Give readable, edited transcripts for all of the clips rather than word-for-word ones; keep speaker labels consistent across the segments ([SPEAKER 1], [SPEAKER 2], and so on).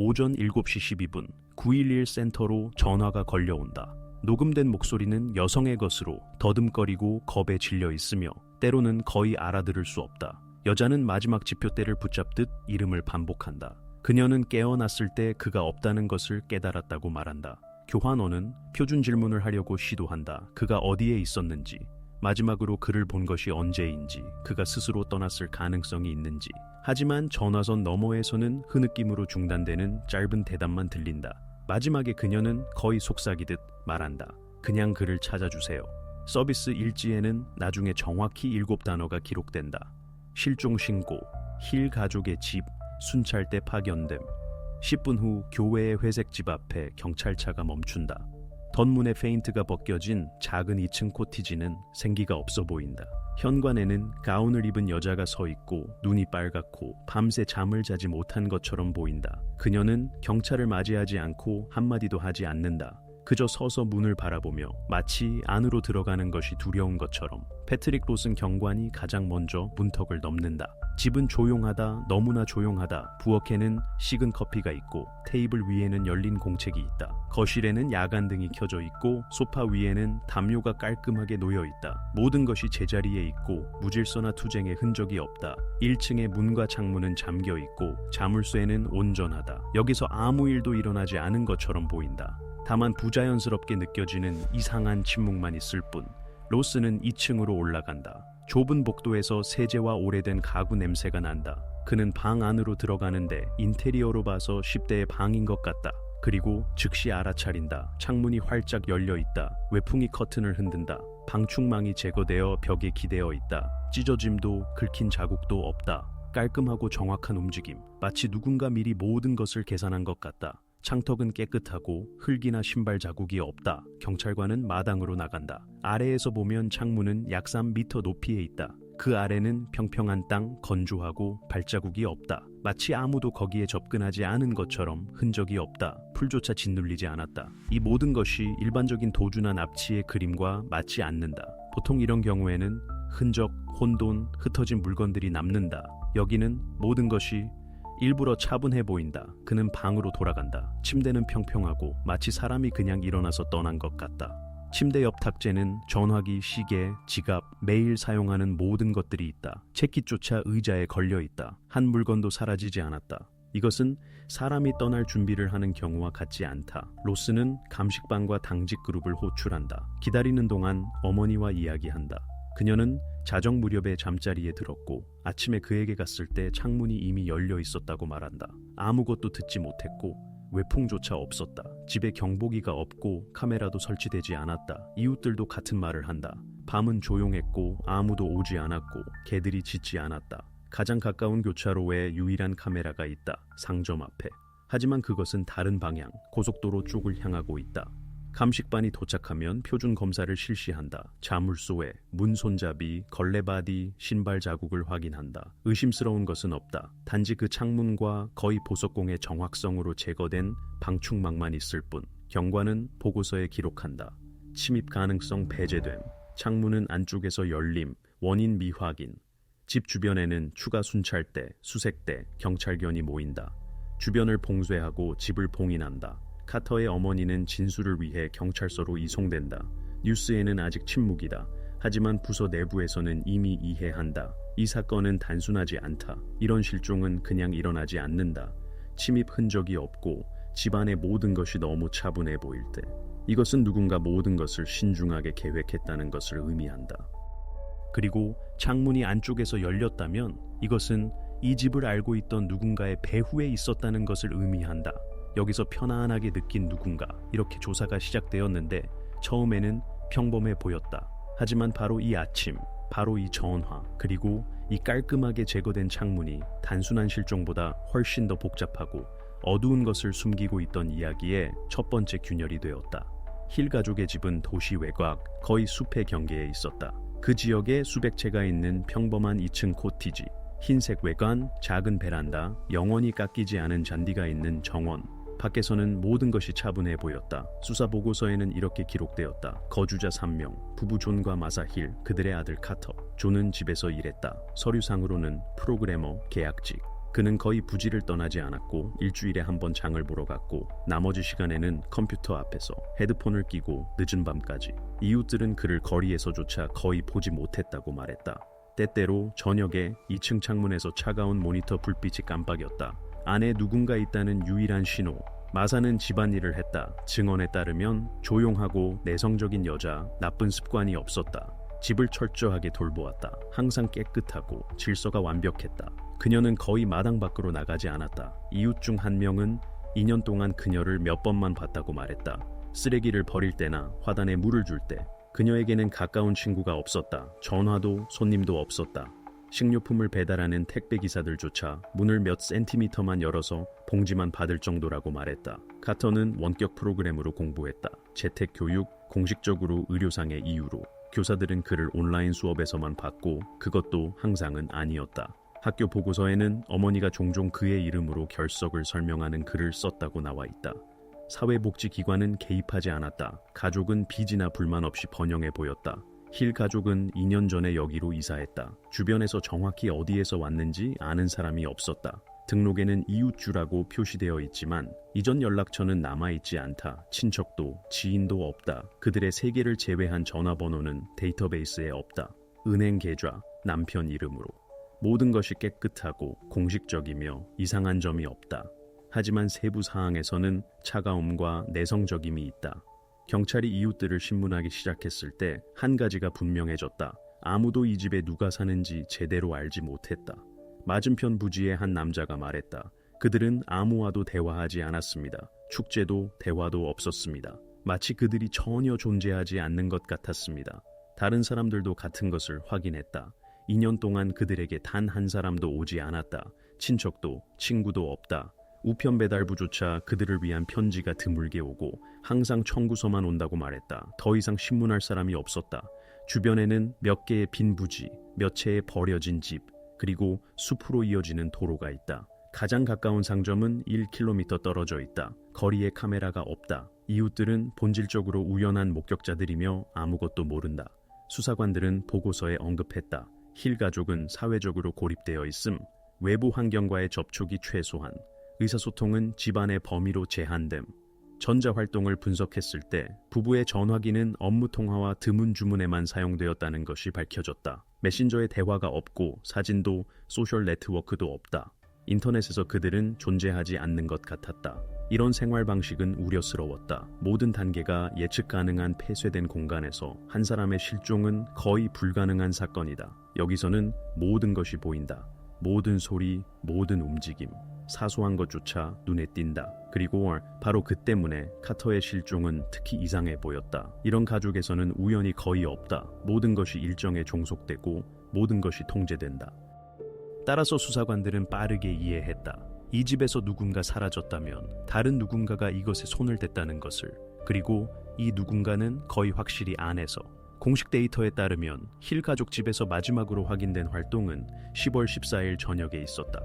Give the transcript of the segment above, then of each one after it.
[SPEAKER 1] 오전 7시 12분 911 센터로 전화가 걸려온다. 녹음된 목소리는 여성의 것으로 더듬거리고 겁에 질려 있으며 때로는 거의 알아들을 수 없다. 여자는 마지막 지표대를 붙잡듯 이름을 반복한다. 그녀는 깨어났을 때 그가 없다는 것을 깨달았다고 말한다. 교환원은 표준 질문을 하려고 시도한다. 그가 어디에 있었는지, 마지막으로 그를 본 것이 언제인지, 그가 스스로 떠났을 가능성이 있는지. 하지만 전화선 너머에서는 흐느낌으로 중단되는 짧은 대답만 들린다. 마지막에 그녀는 거의 속삭이듯 말한다. 그냥 그를 찾아주세요. 서비스 일지에는 나중에 정확히 7단어가 기록된다. 실종 신고, 힐 가족의 집, 순찰대 파견됨. 10분 후 교회의 회색 집 앞에 경찰차가 멈춘다. 덧문의 페인트가 벗겨진 작은 2층 코티지는 생기가 없어 보인다. 현관에는 가운을 입은 여자가 서 있고 눈이 빨갛고 밤새 잠을 자지 못한 것처럼 보인다. 그녀는 경찰을 맞이하지 않고 한마디도 하지 않는다. 그저 서서 문을 바라보며 마치 안으로 들어가는 것이 두려운 것처럼. 패트릭 로슨 경관이 가장 먼저 문턱을 넘는다. 집은 조용하다, 너무나 조용하다. 부엌에는 식은 커피가 있고 테이블 위에는 열린 공책이 있다. 거실에는 야간등이 켜져 있고 소파 위에는 담요가 깔끔하게 놓여 있다. 모든 것이 제자리에 있고 무질서나 투쟁의 흔적이 없다. 1층의 문과 창문은 잠겨 있고 자물쇠는 온전하다. 여기서 아무 일도 일어나지 않은 것처럼 보인다. 다만 부자연스럽게 느껴지는 이상한 침묵만 있을 뿐. 로스는 2층으로 올라간다. 좁은 복도에서 세제와 오래된 가구 냄새가 난다. 그는 방 안으로 들어가는데 인테리어로 봐서 10대의 방인 것 같다. 그리고 즉시 알아차린다. 창문이 활짝 열려 있다. 외풍이 커튼을 흔든다. 방충망이 제거되어 벽에 기대어 있다. 찢어짐도 긁힌 자국도 없다. 깔끔하고 정확한 움직임. 마치 누군가 미리 모든 것을 계산한 것 같다. 창턱은 깨끗하고 흙이나 신발 자국이 없다. 경찰관은 마당으로 나간다. 아래에서 보면 창문은 약 3m 높이에 있다. 그 아래는 평평한 땅, 건조하고 발자국이 없다. 마치 아무도 거기에 접근하지 않은 것처럼 흔적이 없다. 풀조차 짓눌리지 않았다. 이 모든 것이 일반적인 도주나 납치의 그림과 맞지 않는다. 보통 이런 경우에는 흔적, 혼돈, 흩어진 물건들이 남는다. 여기는 모든 것이 일부러 차분해 보인다. 그는 방으로 돌아간다. 침대는 평평하고 마치 사람이 그냥 일어나서 떠난 것 같다. 침대 옆 탁재는 전화기, 시계, 지갑, 매일 사용하는 모든 것들이 있다. 채킷조차 의자에 걸려 있다. 한 물건도 사라지지 않았다. 이것은 사람이 떠날 준비를 하는 경우와 같지 않다. 로스는 감식반과 당직 그룹을 호출한다. 기다리는 동안 어머니와 이야기한다. 그녀는 자정 무렵에 잠자리에 들었고 아침에 그에게 갔을 때 창문이 이미 열려 있었다고 말한다. 아무것도 듣지 못했고 외풍조차 없었다. 집에 경보기가 없고 카메라도 설치되지 않았다. 이웃들도 같은 말을 한다. 밤은 조용했고 아무도 오지 않았고 개들이 짖지 않았다. 가장 가까운 교차로에 유일한 카메라가 있다. 상점 앞에. 하지만 그것은 다른 방향, 고속도로 쪽을 향하고 있다. 감식반이 도착하면 표준 검사를 실시한다. 자물쇠, 문 손잡이, 걸레바디, 신발 자국을 확인한다. 의심스러운 것은 없다. 단지 그 창문과 거의 보석공의 정확성으로 제거된 방충망만 있을 뿐. 경관은 보고서에 기록한다. 침입 가능성 배제됨. 창문은 안쪽에서 열림. 원인 미확인. 집 주변에는 추가 순찰대, 수색대, 경찰견이 모인다. 주변을 봉쇄하고 집을 봉인한다. 카터의 어머니는 진술을 위해 경찰서로 이송된다. 뉴스에는 아직 침묵이다. 하지만 부서 내부에서는 이미 이해한다. 이 사건은 단순하지 않다. 이런 실종은 그냥 일어나지 않는다. 침입 흔적이 없고 집안의 모든 것이 너무 차분해 보일 때. 이것은 누군가 모든 것을 신중하게 계획했다는 것을 의미한다. 그리고 창문이 안쪽에서 열렸다면 이것은 이 집을 알고 있던 누군가의 배후에 있었다는 것을 의미한다. 여기서 편안하게 느낀 누군가. 이렇게 조사가 시작되었는데 처음에는 평범해 보였다. 하지만 바로 이 아침, 바로 이 전화, 그리고 이 깔끔하게 제거된 창문이 단순한 실종보다 훨씬 더 복잡하고 어두운 것을 숨기고 있던 이야기의 첫 번째 균열이 되었다. 힐 가족의 집은 도시 외곽, 거의 숲의 경계에 있었다. 그 지역에 수백 채가 있는 평범한 2층 코티지, 흰색 외관, 작은 베란다, 영원히 깎이지 않은 잔디가 있는 정원. 밖에서는 모든 것이 차분해 보였다. 수사 보고서에는 이렇게 기록되었다. 거주자 3명, 부부 존과 마사 힐, 그들의 아들 카터. 존은 집에서 일했다. 서류상으로는 프로그래머, 계약직. 그는 거의 부지를 떠나지 않았고 일주일에 한 번 장을 보러 갔고 나머지 시간에는 컴퓨터 앞에서 헤드폰을 끼고 늦은 밤까지. 이웃들은 그를 거리에서조차 거의 보지 못했다고 말했다. 때때로 저녁에 2층 창문에서 차가운 모니터 불빛이 깜빡였다. 안에 누군가 있다는 유일한 신호. 마사는 집안일을 했다. 증언에 따르면 조용하고 내성적인 여자, 나쁜 습관이 없었다. 집을 철저하게 돌보았다. 항상 깨끗하고 질서가 완벽했다. 그녀는 거의 마당 밖으로 나가지 않았다. 이웃 중 한 명은 2년 동안 그녀를 몇 번만 봤다고 말했다. 쓰레기를 버릴 때나 화단에 물을 줄 때. 그녀에게는 가까운 친구가 없었다. 전화도 손님도 없었다. 식료품을 배달하는 택배기사들조차 문을 몇 센티미터만 열어서 봉지만 받을 정도라고 말했다. 카터는 원격 프로그램으로 공부했다. 재택교육, 공식적으로 의료상의 이유로. 교사들은 그를 온라인 수업에서만 봤고 그것도 항상은 아니었다. 학교 보고서에는 어머니가 종종 그의 이름으로 결석을 설명하는 글을 썼다고 나와 있다. 사회복지기관은 개입하지 않았다. 가족은 빚이나 불만 없이 번영해 보였다. 힐 가족은 2년 전에 여기로 이사했다. 주변에서 정확히 어디에서 왔는지 아는 사람이 없었다. 등록에는 이웃주라고 표시되어 있지만 이전 연락처는 남아있지 않다. 친척도 지인도 없다. 그들의 세계를 제외한 전화번호는 데이터베이스에 없다. 은행 계좌, 남편 이름으로. 모든 것이 깨끗하고 공식적이며 이상한 점이 없다. 하지만 세부 사항에서는 차가움과 내성적임이 있다. 경찰이 이웃들을 신문하기 시작했을 때 한 가지가 분명해졌다. 아무도 이 집에 누가 사는지 제대로 알지 못했다. 맞은편 부지의 한 남자가 말했다. 그들은 아무와도 대화하지 않았습니다. 축제도 대화도 없었습니다. 마치 그들이 전혀 존재하지 않는 것 같았습니다. 다른 사람들도 같은 것을 확인했다. 2년 동안 그들에게 단 한 사람도 오지 않았다. 친척도 친구도 없다. 우편 배달부조차 그들을 위한 편지가 드물게 오고 항상 청구서만 온다고 말했다. 더 이상 신문할 사람이 없었다. 주변에는 몇 개의 빈 부지, 몇 채의 버려진 집, 그리고 숲으로 이어지는 도로가 있다. 가장 가까운 상점은 1km 떨어져 있다. 거리에 카메라가 없다. 이웃들은 본질적으로 우연한 목격자들이며 아무것도 모른다. 수사관들은 보고서에 언급했다. 힐 가족은 사회적으로 고립되어 있음, 외부 환경과의 접촉이 최소한, 의사소통은 집안의 범위로 제한됨. 전자활동을 분석했을 때 부부의 전화기는 업무 통화와 드문 주문에만 사용되었다는 것이 밝혀졌다. 메신저에 대화가 없고 사진도 소셜 네트워크도 없다. 인터넷에서 그들은 존재하지 않는 것 같았다. 이런 생활 방식은 우려스러웠다. 모든 단계가 예측 가능한 폐쇄된 공간에서 한 사람의 실종은 거의 불가능한 사건이다. 여기서는 모든 것이 보인다. 모든 소리, 모든 움직임. 사소한 것조차 눈에 띈다. 그리고 바로 그 때문에 카터의 실종은 특히 이상해 보였다. 이런 가족에서는 우연이 거의 없다. 모든 것이 일정에 종속되고 모든 것이 통제된다. 따라서 수사관들은 빠르게 이해했다. 이 집에서 누군가 사라졌다면 다른 누군가가 이것에 손을 댔다는 것을. 그리고 이 누군가는 거의 확실히 안에서. 공식 데이터에 따르면 힐 가족 집에서 마지막으로 확인된 활동은 10월 14일 저녁에 있었다.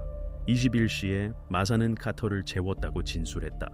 [SPEAKER 1] 21시에 마사는 카터를 재웠다고 진술했다.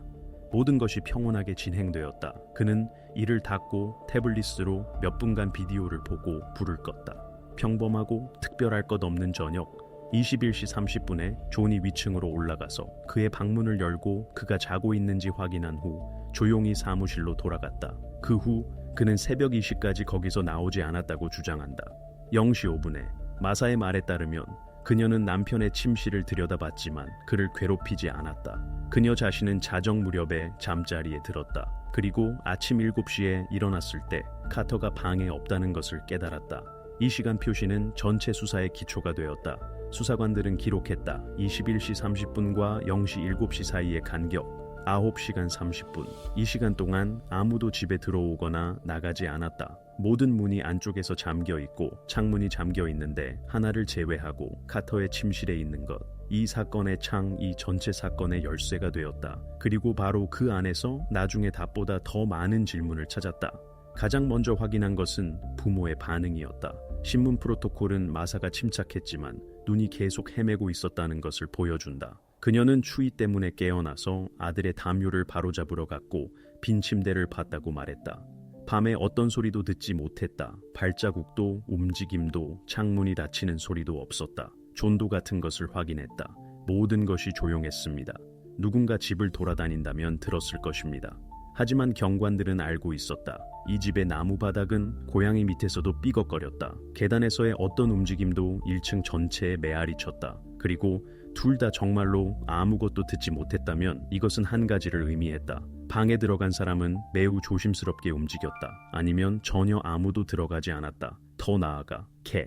[SPEAKER 1] 모든 것이 평온하게 진행되었다. 그는 이를 닫고 태블릿으로 몇 분간 비디오를 보고 불을 껐다. 평범하고 특별할 것 없는 저녁. 21시 30분에 존이 위층으로 올라가서 그의 방문을 열고 그가 자고 있는지 확인한 후 조용히 사무실로 돌아갔다. 그 후 그는 새벽 2시까지 거기서 나오지 않았다고 주장한다. 0시 5분에 마사의 말에 따르면 그녀는 남편의 침실을 들여다봤지만 그를 괴롭히지 않았다. 그녀 자신은 자정 무렵에 잠자리에 들었다. 그리고 아침 7시에 일어났을 때 카터가 방에 없다는 것을 깨달았다. 이 시간 표시는 전체 수사의 기초가 되었다. 수사관들은 기록했다. 21시 30분과 0시 7시 사이의 간격 9시간 30분. 이 시간 동안 아무도 집에 들어오거나 나가지 않았다. 모든 문이 안쪽에서 잠겨 있고 창문이 잠겨 있는데 하나를 제외하고 카터의 침실에 있는 것. 이 사건의 이 전체 사건의 열쇠가 되었다. 그리고 바로 그 안에서 나중에 답보다 더 많은 질문을 찾았다. 가장 먼저 확인한 것은 부모의 반응이었다. 신문 프로토콜은 마사가 침착했지만 눈이 계속 헤매고 있었다는 것을 보여준다. 그녀는 추위 때문에 깨어나서 아들의 담요를 바로잡으러 갔고 빈 침대를 봤다고 말했다. 밤에 어떤 소리도 듣지 못했다. 발자국도 움직임도 창문이 닫히는 소리도 없었다. 존도 같은 것을 확인했다. 모든 것이 조용했습니다. 누군가 집을 돌아다닌다면 들었을 것입니다. 하지만 경관들은 알고 있었다. 이 집의 나무 바닥은 고양이 밑에서도 삐걱거렸다. 계단에서의 어떤 움직임도 1층 전체에 메아리 쳤다. 그리고 둘 다 정말로 아무것도 듣지 못했다면 이것은 한 가지를 의미했다. 방에 들어간 사람은 매우 조심스럽게 움직였다. 아니면 전혀 아무도 들어가지 않았다. 더 나아가 개.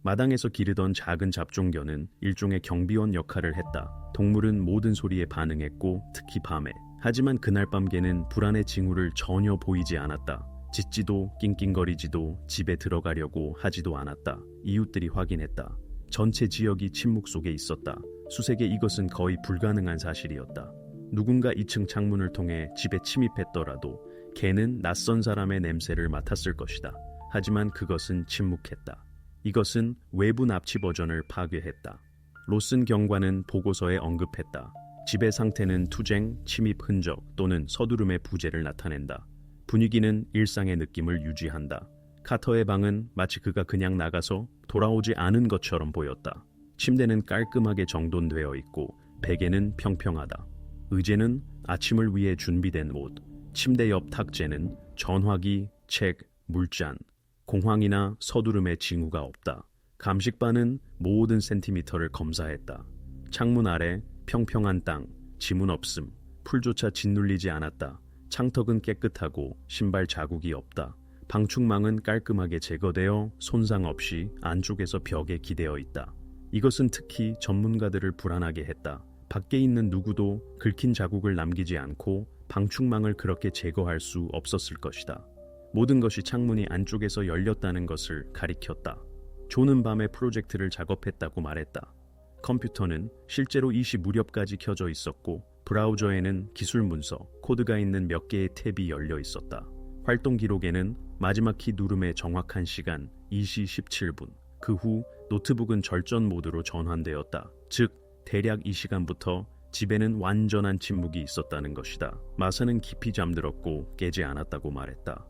[SPEAKER 1] 마당에서 기르던 작은 잡종견은 일종의 경비원 역할을 했다. 동물은 모든 소리에 반응했고 특히 밤에. 하지만 그날 밤 개는 불안의 징후를 전혀 보이지 않았다. 짖지도 낑낑거리지도 집에 들어가려고 하지도 않았다. 이웃들이 확인했다. 전체 지역이 침묵 속에 있었다. 수색에 이것은 거의 불가능한 사실이었다. 누군가 2층 창문을 통해 집에 침입했더라도 개는 낯선 사람의 냄새를 맡았을 것이다. 하지만 그것은 침묵했다. 이것은 외부 납치 버전을 파괴했다. 로슨 경관은 보고서에 언급했다. 집의 상태는 투쟁, 침입 흔적 또는 서두름의 부재를 나타낸다. 분위기는 일상의 느낌을 유지한다. 카터의 방은 마치 그가 그냥 나가서 돌아오지 않은 것처럼 보였다. 침대는 깔끔하게 정돈되어 있고 베개는 평평하다. 의자는 아침을 위해 준비된 옷, 침대 옆 탁재는 전화기, 책, 물잔, 공황이나 서두름의 징후가 없다. 감식반은 모든 센티미터를 검사했다. 창문 아래 평평한 땅, 지문 없음, 풀조차 짓눌리지 않았다. 창턱은 깨끗하고 신발 자국이 없다. 방충망은 깔끔하게 제거되어 손상 없이 안쪽에서 벽에 기대어 있다. 이것은 특히 전문가들을 불안하게 했다. 밖에 있는 누구도 긁힌 자국을 남기지 않고 방충망을 그렇게 제거할 수 없었을 것이다. 모든 것이 창문이 안쪽에서 열렸다는 것을 가리켰다. 조는 밤에 프로젝트를 작업했다고 말했다. 컴퓨터는 실제로 이 시 무렵까지 켜져 있었고 브라우저에는 기술 문서, 코드가 있는 몇 개의 탭이 열려 있었다. 활동 기록에는 마지막 키 누름의 정확한 시간 2시 17분. 그 후 노트북은 절전 모드로 전환되었다. 즉 대략 이 시간부터 집에는 완전한 침묵이 있었다는 것이다. 마사는 깊이 잠들었고 깨지 않았다고 말했다.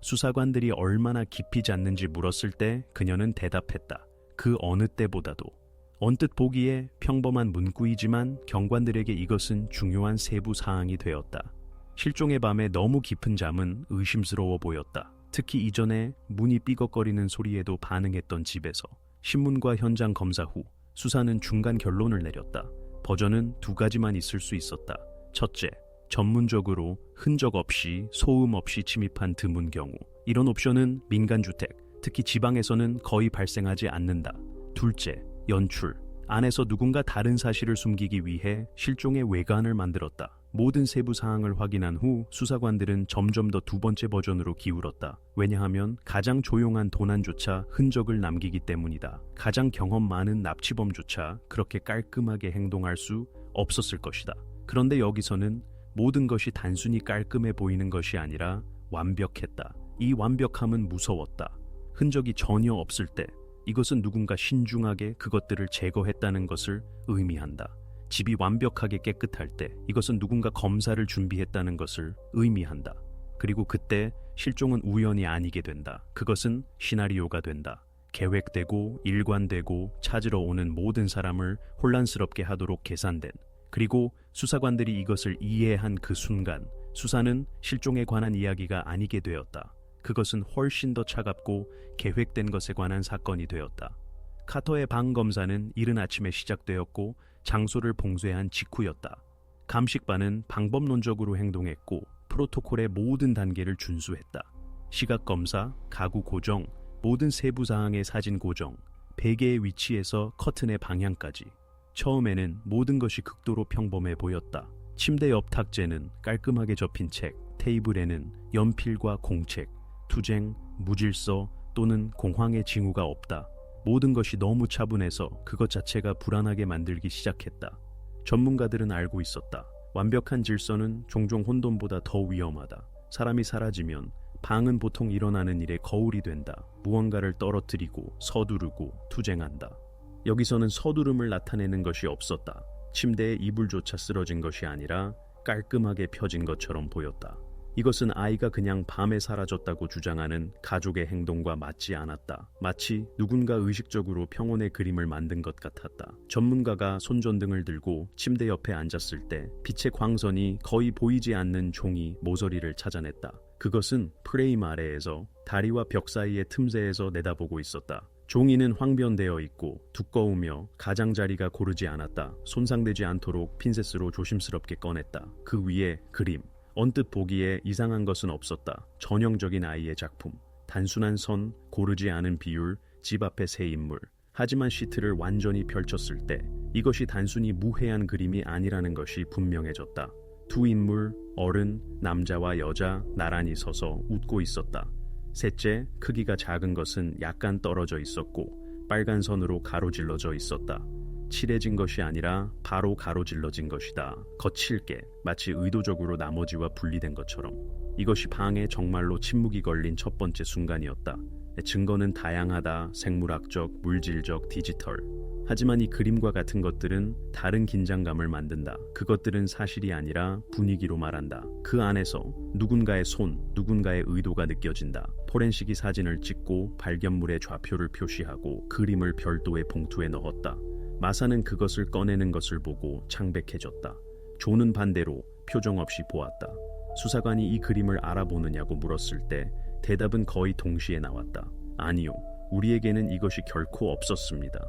[SPEAKER 1] 수사관들이 얼마나 깊이 잤는지 물었을 때 그녀는 대답했다. 그 어느 때보다도. 언뜻 보기에 평범한 문구이지만 경관들에게 이것은 중요한 세부 사항이 되었다. 실종의 밤에 너무 깊은 잠은 의심스러워 보였다. 특히 이전에 문이 삐걱거리는 소리에도 반응했던 집에서. 신문과 현장 검사 후 수사는 중간 결론을 내렸다. 버전은 두 가지만 있을 수 있었다. 첫째, 전문적으로 흔적 없이 소음 없이 침입한 드문 경우. 이런 옵션은 민간주택, 특히 지방에서는 거의 발생하지 않는다. 둘째, 연출. 안에서 누군가 다른 사실을 숨기기 위해 실종의 외관을 만들었다. 모든 세부 사항을 확인한 후 수사관들은 점점 더 두 번째 버전으로 기울었다. 왜냐하면 가장 조용한 도난조차 흔적을 남기기 때문이다. 가장 경험 많은 납치범조차 그렇게 깔끔하게 행동할 수 없었을 것이다. 그런데 여기서는 모든 것이 단순히 깔끔해 보이는 것이 아니라 완벽했다. 이 완벽함은 무서웠다. 흔적이 전혀 없을 때 이것은 누군가 신중하게 그것들을 제거했다는 것을 의미한다. 집이 완벽하게 깨끗할 때 이것은 누군가 검사를 준비했다는 것을 의미한다. 그리고 그때 실종은 우연이 아니게 된다. 그것은 시나리오가 된다. 계획되고 일관되고 찾으러 오는 모든 사람을 혼란스럽게 하도록 계산된. 그리고 수사관들이 이것을 이해한 그 순간 수사는 실종에 관한 이야기가 아니게 되었다. 그것은 훨씬 더 차갑고 계획된 것에 관한 사건이 되었다. 카터의 방 검사는 이른 아침에 시작되었고 장소를 봉쇄한 직후였다. 감식반은 방법론적으로 행동했고 프로토콜의 모든 단계를 준수했다. 시각 검사, 가구 고정, 모든 세부 사항의 사진 고정, 베개의 위치에서 커튼의 방향까지. 처음에는 모든 것이 극도로 평범해 보였다. 침대 옆 탁재는 깔끔하게 접힌 책, 테이블에는 연필과 공책, 투쟁, 무질서 또는 공황의 징후가 없다. 모든 것이 너무 차분해서 그것 자체가 불안하게 만들기 시작했다. 전문가들은 알고 있었다. 완벽한 질서는 종종 혼돈보다 더 위험하다. 사람이 사라지면 방은 보통 일어나는 일의 거울이 된다. 무언가를 떨어뜨리고 서두르고 투쟁한다. 여기서는 서두름을 나타내는 것이 없었다. 침대에 이불조차 쓰러진 것이 아니라 깔끔하게 펴진 것처럼 보였다. 이것은 아이가 그냥 밤에 사라졌다고 주장하는 가족의 행동과 맞지 않았다. 마치 누군가 의식적으로 평온의 그림을 만든 것 같았다. 전문가가 손전등을 들고 침대 옆에 앉았을 때 빛의 광선이 거의 보이지 않는 종이 모서리를 찾아냈다. 그것은 프레임 아래에서 다리와 벽 사이의 틈새에서 내다보고 있었다. 종이는 황변되어 있고 두꺼우며 가장자리가 고르지 않았다. 손상되지 않도록 핀셋으로 조심스럽게 꺼냈다. 그 위에 그림. 언뜻 보기에 이상한 것은 없었다. 전형적인 아이의 작품. 단순한 선, 고르지 않은 비율, 집 앞의 새 인물. 하지만 시트를 완전히 펼쳤을 때 이것이 단순히 무해한 그림이 아니라는 것이 분명해졌다. 두 인물, 어른, 남자와 여자 나란히 서서 웃고 있었다. 셋째, 크기가 작은 것은 약간 떨어져 있었고 빨간 선으로 가로질러져 있었다. 칠해진 것이 아니라 바로 가로질러진 것이다. 거칠게, 마치 의도적으로 나머지와 분리된 것처럼. 이것이 방에 정말로 침묵이 걸린 첫 번째 순간이었다. 증거는 다양하다. 생물학적, 물질적, 디지털. 하지만 이 그림과 같은 것들은 다른 긴장감을 만든다. 그것들은 사실이 아니라 분위기로 말한다. 그 안에서 누군가의 손, 누군가의 의도가 느껴진다. 포렌식이 사진을 찍고 발견물의 좌표를 표시하고 그림을 별도의 봉투에 넣었다. 마사는 그것을 꺼내는 것을 보고 창백해졌다. 조는 반대로 표정 없이 보았다. 수사관이 이 그림을 알아보느냐고 물었을 때 대답은 거의 동시에 나왔다. 아니요, 우리에게는 이것이 결코 없었습니다.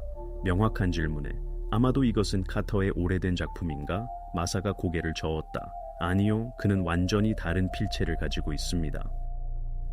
[SPEAKER 1] 명확한 질문에 아마도 이것은 카터의 오래된 작품인가? 마사가 고개를 저었다. 아니요, 그는 완전히 다른 필체를 가지고 있습니다.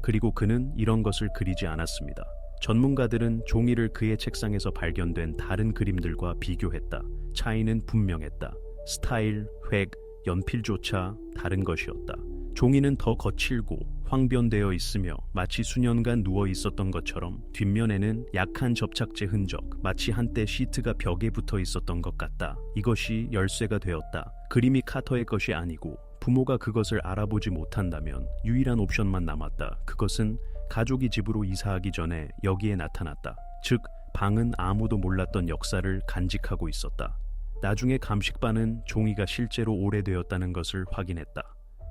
[SPEAKER 1] 그리고 그는 이런 것을 그리지 않았습니다. 전문가들은 종이를 그의 책상에서 발견된 다른 그림들과 비교했다. 차이는 분명했다. 스타일, 획, 연필조차 다른 것이었다. 종이는 더 거칠고 황변되어 있으며 마치 수년간 누워 있었던 것처럼 뒷면에는 약한 접착제 흔적, 마치 한때 시트가 벽에 붙어 있었던 것 같다. 이것이 열쇠가 되었다. 그림이 카터의 것이 아니고 부모가 그것을 알아보지 못한다면 유일한 옵션만 남았다. 그것은 가족이 집으로 이사하기 전에 여기에 나타났다. 즉, 방은 아무도 몰랐던 역사를 간직하고 있었다. 나중에 감식반은 종이가 실제로 오래되었다는 것을 확인했다.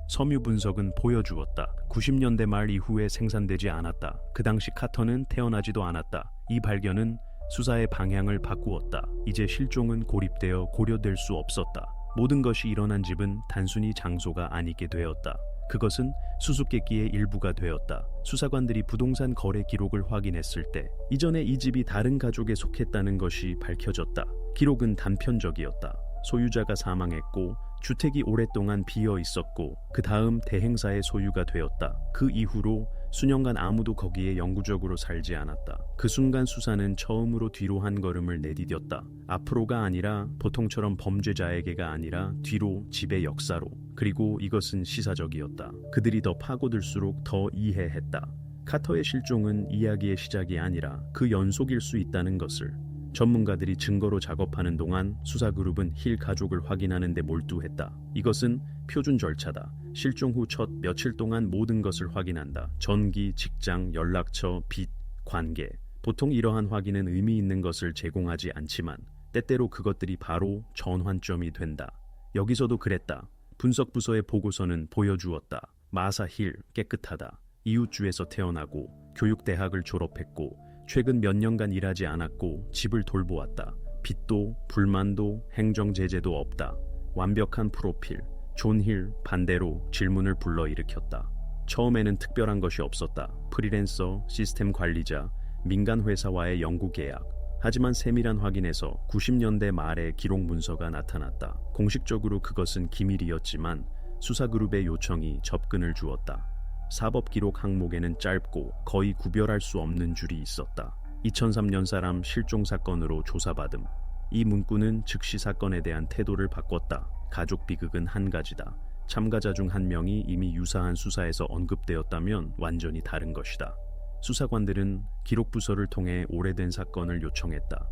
[SPEAKER 1] 섬유 분석은 보여주었다. 90년대 말 이후에 생산되지 않았다. 그 당시 카터는 태어나지도 않았다. 이 발견은 수사의 방향을 바꾸었다. 이제 실종은 고립되어 고려될 수 없었다. 모든 것이 일어난 집은 단순히 장소가 아니게 되었다. 그것은 수수께끼의 일부가 되었다. 수사관들이 부동산 거래 기록을 확인했을 때 이전에 이 집이 다른 가족에 속했다는 것이 밝혀졌다. 기록은 단편적이었다. 소유자가 사망했고 주택이 오랫동안 비어 있었고 그 다음 대행사의 소유가 되었다. 그 이후로 수년간 아무도 거기에 영구적으로 살지 않았다. 그 순간 수사는 처음으로 뒤로 한 걸음을 내디뎠다. 앞으로가 아니라 보통처럼 범죄자에게가 아니라 뒤로 집의 역사로. 그리고 이것은 시사적이었다. 그들이 더 파고들수록 더 이해했다. 카터의 실종은 이야기의 시작이 아니라 그 연속일 수 있다는 것을. 전문가들이 증거로 작업하는 동안 수사그룹은 힐 가족을 확인하는 데 몰두했다. 이것은 표준 절차다. 실종 후 첫 며칠 동안 모든 것을 확인한다. 전기, 직장, 연락처, 빚, 관계. 보통 이러한 확인은 의미 있는 것을 제공하지 않지만 때때로 그것들이 바로 전환점이 된다. 여기서도 그랬다. 분석 부서의 보고서는 보여주었다. 마사 힐 깨끗하다. 이웃주에서 태어나고 교육대학을 졸업했고 최근 몇 년간 일하지 않았고 집을 돌보았다. 빚도 불만도 행정 제재도 없다. 완벽한 프로필. 존 힐 반대로 질문을 불러일으켰다. 처음에는 특별한 것이 없었다. 프리랜서, 시스템 관리자, 민간 회사와의 연구 계약. 하지만 세밀한 확인에서 90년대 말에 기록 문서가 나타났다. 공식적으로 그것은 기밀이었지만 수사그룹의 요청이 접근을 주었다. 사법기록 항목에는 짧고 거의 구별할 수 없는 줄이 있었다. 2003년 사람 실종 사건으로 조사받음. 이 문구는 즉시 사건에 대한 태도를 바꿨다. 가족 비극은 한 가지다. 참가자 중 한 명이 이미 유사한 수사에서 언급되었다면 완전히 다른 것이다. 수사관들은 기록부서를 통해 오래된 사건을 요청했다.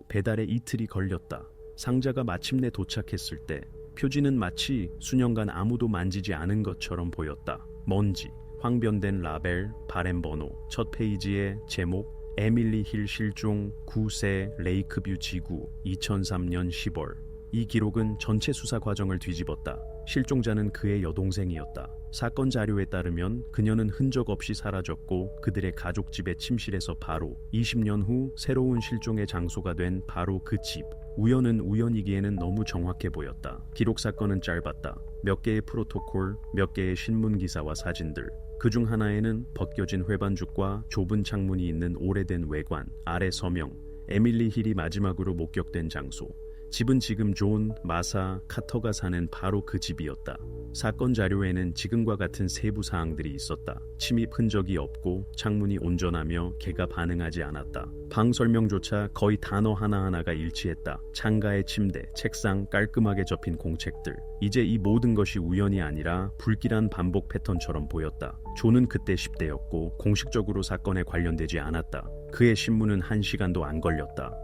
[SPEAKER 1] 배달에 이틀이 걸렸다. 상자가 마침내 도착했을 때 표지는 마치 수년간 아무도 만지지 않은 것처럼 보였다. 먼지, 황변된 라벨, 바램 번호, 첫 페이지에 제목 에밀리 힐 실종 9세 레이크뷰 지구 2003년 10월. 이 기록은 전체 수사 과정을 뒤집었다. 실종자는 그의 여동생이었다. 사건 자료에 따르면 그녀는 흔적 없이 사라졌고 그들의 가족 집의 침실에서 바로 20년 후 새로운 실종의 장소가 된 바로 그 집. 우연은 우연이기에는 너무 정확해 보였다. 기록 사건은 짧았다. 몇 개의 프로토콜, 몇 개의 신문 기사와 사진들. 그중 하나에는 벗겨진 회반죽과 좁은 창문이 있는 오래된 외관, 아래 서명, 에밀리 힐이 마지막으로 목격된 장소. 집은 지금 존, 마사, 카터가 사는 바로 그 집이었다. 사건 자료에는 지금과 같은 세부 사항들이 있었다. 침입 흔적이 없고 창문이 온전하며 개가 반응하지 않았다. 방 설명조차 거의 단어 하나하나가 일치했다. 창가의 침대, 책상, 깔끔하게 접힌 공책들. 이제 이 모든 것이 우연이 아니라 불길한 반복 패턴처럼 보였다. 존은 그때 10대였고 공식적으로 사건에 관련되지 않았다. 그의 신문은 1시간도 안 걸렸다.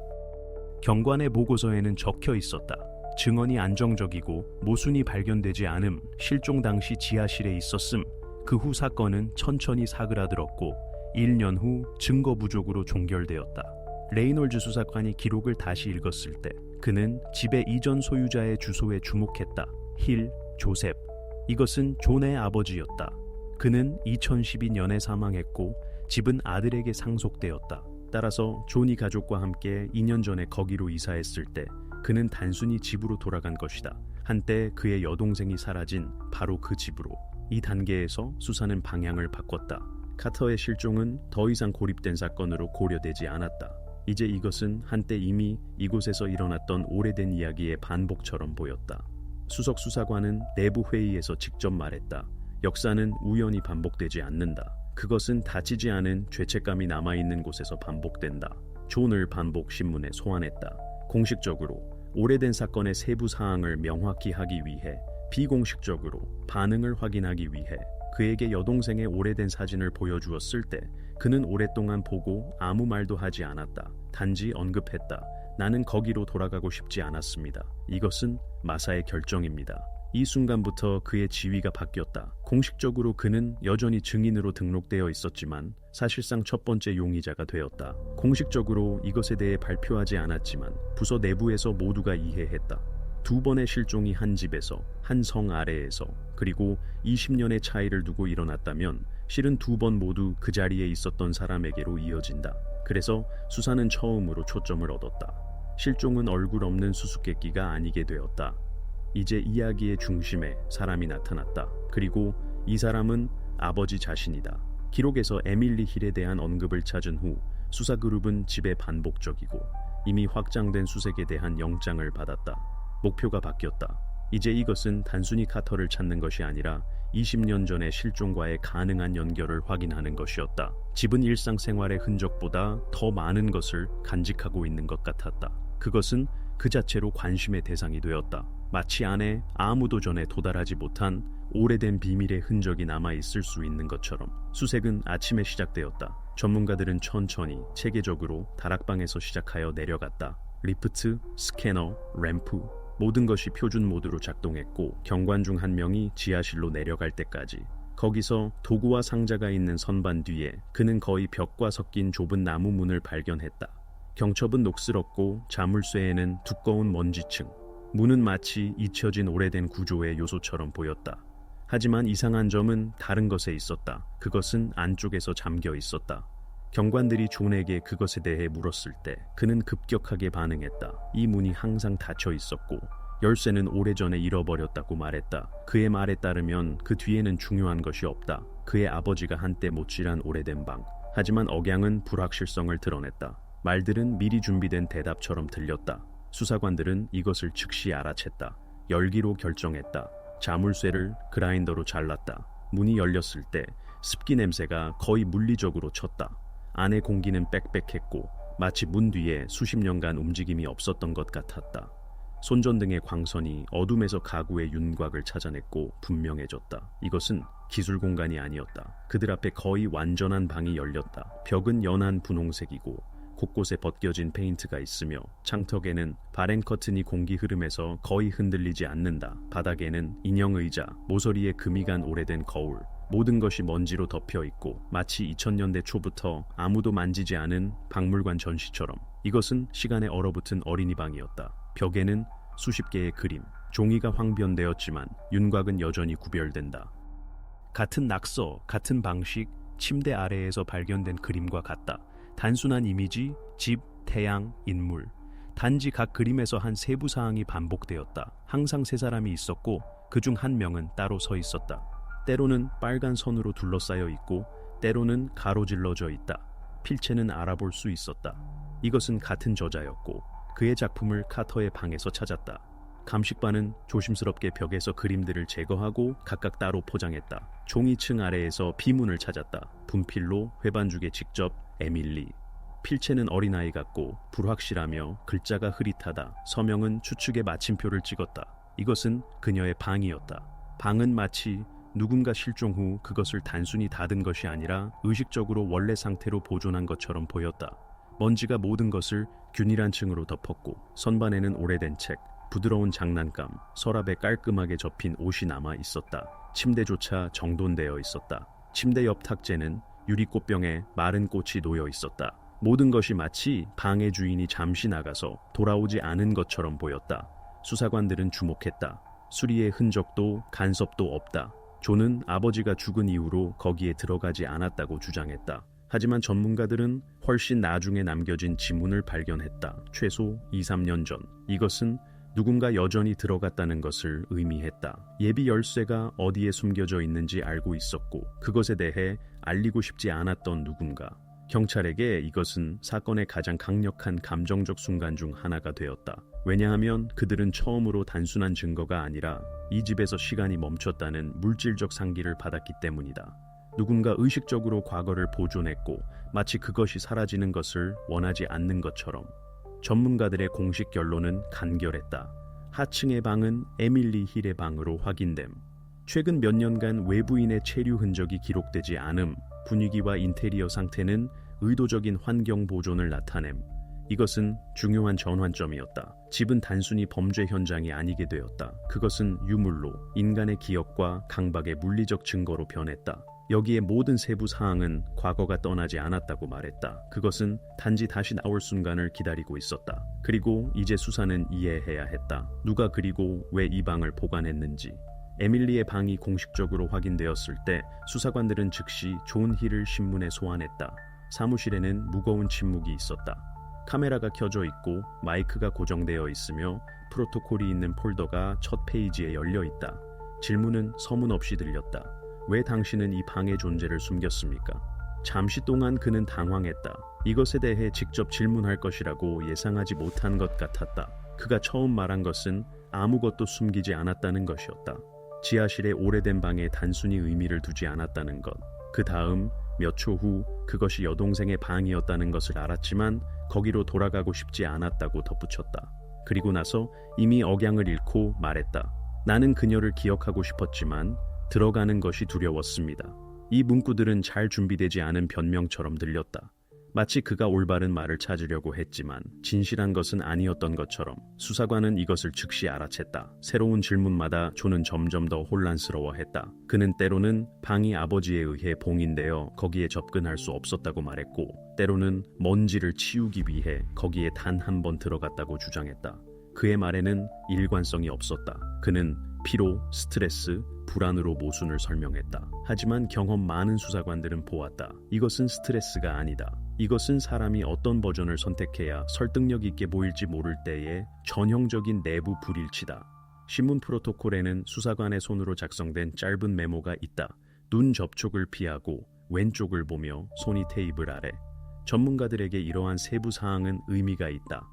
[SPEAKER 1] 경관의 보고서에는 적혀 있었다. 증언이 안정적이고 모순이 발견되지 않음, 실종 당시 지하실에 있었음. 그 후 사건은 천천히 사그라들었고 1년 후 증거 부족으로 종결되었다. 레이놀즈 수사관이 기록을 다시 읽었을 때 그는 집의 이전 소유자의 주소에 주목했다. 힐, 조셉. 이것은 존의 아버지였다. 그는 2012년에 사망했고 집은 아들에게 상속되었다. 따라서 존이 가족과 함께 2년 전에 거기로 이사했을 때 그는 단순히 집으로 돌아간 것이다. 한때 그의 여동생이 사라진 바로 그 집으로. 이 단계에서 수사는 방향을 바꿨다. 카터의 실종은 더 이상 고립된 사건으로 고려되지 않았다. 이제 이것은 한때 이미 이곳에서 일어났던 오래된 이야기의 반복처럼 보였다. 수석 수사관은 내부 회의에서 직접 말했다. 역사는 우연히 반복되지 않는다. 그것은 다치지 않은 죄책감이 남아있는 곳에서 반복된다. 존을 반복 신문에 소환했다. 공식적으로 오래된 사건의 세부 사항을 명확히 하기 위해, 비공식적으로 반응을 확인하기 위해 그에게 여동생의 오래된 사진을 보여주었을 때 그는 오랫동안 보고 아무 말도 하지 않았다. 단지 언급했다. 나는 거기로 돌아가고 싶지 않았습니다. 이것은 마사의 결정입니다. 이 순간부터 그의 지위가 바뀌었다. 공식적으로 그는 여전히 증인으로 등록되어 있었지만 사실상 첫 번째 용의자가 되었다. 공식적으로 이것에 대해 발표하지 않았지만 부서 내부에서 모두가 이해했다. 두 번의 실종이 한 집에서, 한 성 아래에서, 그리고 20년의 차이를 두고 일어났다면 실은 두 번 모두 그 자리에 있었던 사람에게로 이어진다. 그래서 수사는 처음으로 초점을 얻었다. 실종은 얼굴 없는 수수께끼가 아니게 되었다. 이제 이야기의 중심에 사람이 나타났다. 그리고 이 사람은 아버지 자신이다. 기록에서 에밀리 힐에 대한 언급을 찾은 후 수사그룹은 집에 반복적이고 이미 확장된 수색에 대한 영장을 받았다. 목표가 바뀌었다. 이제 이것은 단순히 카터를 찾는 것이 아니라 20년 전의 실종과의 가능한 연결을 확인하는 것이었다. 집은 일상생활의 흔적보다 더 많은 것을 간직하고 있는 것 같았다. 그것은 그 자체로 관심의 대상이 되었다. 마치 안에 아무도 전에 도달하지 못한 오래된 비밀의 흔적이 남아있을 수 있는 것처럼. 수색은 아침에 시작되었다. 전문가들은 천천히 체계적으로 다락방에서 시작하여 내려갔다. 리프트, 스캐너, 램프, 모든 것이 표준 모드로 작동했고 경관 중 한 명이 지하실로 내려갈 때까지. 거기서 도구와 상자가 있는 선반 뒤에 그는 거의 벽과 섞인 좁은 나무 문을 발견했다. 경첩은 녹슬었고 자물쇠에는 두꺼운 먼지층. 문은 마치 잊혀진 오래된 구조의 요소처럼 보였다. 하지만 이상한 점은 다른 것에 있었다. 그것은 안쪽에서 잠겨 있었다. 경관들이 존에게 그것에 대해 물었을 때 그는 급격하게 반응했다. 이 문이 항상 닫혀 있었고 열쇠는 오래전에 잃어버렸다고 말했다. 그의 말에 따르면 그 뒤에는 중요한 것이 없다. 그의 아버지가 한때 못질한 오래된 방. 하지만 억양은 불확실성을 드러냈다. 말들은 미리 준비된 대답처럼 들렸다. 수사관들은 이것을 즉시 알아챘다. 열기로 결정했다. 자물쇠를 그라인더로 잘랐다. 문이 열렸을 때 습기 냄새가 거의 물리적으로 쳤다. 안의 공기는 빽빽했고 마치 문 뒤에 수십 년간 움직임이 없었던 것 같았다. 손전등의 광선이 어둠에서 가구의 윤곽을 찾아냈고 분명해졌다. 이것은 기술 공간이 아니었다. 그들 앞에 거의 완전한 방이 열렸다. 벽은 연한 분홍색이고 곳곳에 벗겨진 페인트가 있으며 창턱에는 바렌 커튼이 공기 흐름에서 거의 흔들리지 않는다. 바닥에는 인형 의자, 모서리에 금이 간 오래된 거울, 모든 것이 먼지로 덮여 있고 마치 2000년대 초부터 아무도 만지지 않은 박물관 전시처럼. 이것은 시간에 얼어붙은 어린이 방이었다. 벽에는 수십 개의 그림, 종이가 황변되었지만 윤곽은 여전히 구별된다. 같은 낙서, 같은 방식, 침대 아래에서 발견된 그림과 같다. 단순한 이미지, 집, 태양, 인물. 단지 각 그림에서 한 세부 사항이 반복되었다. 항상 세 사람이 있었고 그중 한 명은 따로 서 있었다. 때로는 빨간 선으로 둘러싸여 있고 때로는 가로질러져 있다. 필체는 알아볼 수 있었다. 이것은 같은 저자였고 그의 작품을 카터의 방에서 찾았다. 감식반은 조심스럽게 벽에서 그림들을 제거하고 각각 따로 포장했다. 종이층 아래에서 비문을 찾았다. 분필로 회반죽에 직접 에밀리. 필체는 어린아이 같고 불확실하며 글자가 흐릿하다. 서명은 추측의 마침표를 찍었다. 이것은 그녀의 방이었다. 방은 마치 누군가 실종 후 그것을 단순히 닫은 것이 아니라 의식적으로 원래 상태로 보존한 것처럼 보였다. 먼지가 모든 것을 균일한 층으로 덮었고 선반에는 오래된 책, 부드러운 장난감, 서랍에 깔끔하게 접힌 옷이 남아 있었다. 침대조차 정돈되어 있었다. 침대 옆 탁재는 유리꽃병에 마른 꽃이 놓여 있었다. 모든 것이 마치 방의 주인이 잠시 나가서 돌아오지 않은 것처럼 보였다. 수사관들은 주목했다. 수리의 흔적도 간섭도 없다. 존은 아버지가 죽은 이후로 거기에 들어가지 않았다고 주장했다. 하지만 전문가들은 훨씬 나중에 남겨진 지문을 발견했다. 최소 2~3년 전. 이것은 누군가 여전히 들어갔다는 것을 의미했다. 예비 열쇠가 어디에 숨겨져 있는지 알고 있었고 그것에 대해 알리고 싶지 않았던 누군가. 경찰에게 이것은 사건의 가장 강력한 감정적 순간 중 하나가 되었다. 왜냐하면 그들은 처음으로 단순한 증거가 아니라 이 집에서 시간이 멈췄다는 물질적 상기를 받았기 때문이다. 누군가 의식적으로 과거를 보존했고 마치 그것이 사라지는 것을 원하지 않는 것처럼. 전문가들의 공식 결론은 간결했다. 하층의 방은 에밀리 힐의 방으로 확인됨. 최근 몇 년간 외부인의 체류 흔적이 기록되지 않음. 분위기와 인테리어 상태는 의도적인 환경 보존을 나타냄. 이것은 중요한 전환점이었다. 집은 단순히 범죄 현장이 아니게 되었다. 그것은 유물로 인간의 기억과 강박의 물리적 증거로 변했다. 여기에 모든 세부 사항은 과거가 떠나지 않았다고 말했다. 그것은 단지 다시 나올 순간을 기다리고 있었다. 그리고 이제 수사는 이해해야 했다. 누가 그리고 왜 이 방을 보관했는지. 에밀리의 방이 공식적으로 확인되었을 때 수사관들은 즉시 존 힐을 신문에 소환했다. 사무실에는 무거운 침묵이 있었다. 카메라가 켜져 있고 마이크가 고정되어 있으며 프로토콜이 있는 폴더가 첫 페이지에 열려 있다. 질문은 서문 없이 들렸다. 왜 당신은 이 방의 존재를 숨겼습니까? 잠시 동안 그는 당황했다. 이것에 대해 직접 질문할 것이라고 예상하지 못한 것 같았다. 그가 처음 말한 것은 아무것도 숨기지 않았다는 것이었다. 지하실의 오래된 방에 단순히 의미를 두지 않았다는 것. 그 다음 몇 초 후 그것이 여동생의 방이었다는 것을 알았지만 거기로 돌아가고 싶지 않았다고 덧붙였다. 그리고 나서 이미 억양을 잃고 말했다. 나는 그녀를 기억하고 싶었지만 들어가는 것이 두려웠습니다. 이 문구들은 잘 준비되지 않은 변명처럼 들렸다. 마치 그가 올바른 말을 찾으려고 했지만 진실한 것은 아니었던 것처럼. 수사관은 이것을 즉시 알아챘다. 새로운 질문마다 존은 점점 더 혼란스러워했다. 그는 때로는 방이 아버지에 의해 봉인되어 거기에 접근할 수 없었다고 말했고 때로는 먼지를 치우기 위해 거기에 단 한 번 들어갔다고 주장했다. 그의 말에는 일관성이 없었다. 그는 피로, 스트레스, 불안으로 모순을 설명했다. 하지만 경험 많은 수사관들은 보았다. 이것은 스트레스가 아니다. 이것은 사람이 어떤 버전을 선택해야 설득력 있게 보일지 모를 때의 전형적인 내부 불일치다. 신문 프로토콜에는 수사관의 손으로 작성된 짧은 메모가 있다. 눈 접촉을 피하고 왼쪽을 보며 손이 테이블 아래. 전문가들에게 이러한 세부 사항은 의미가 있다.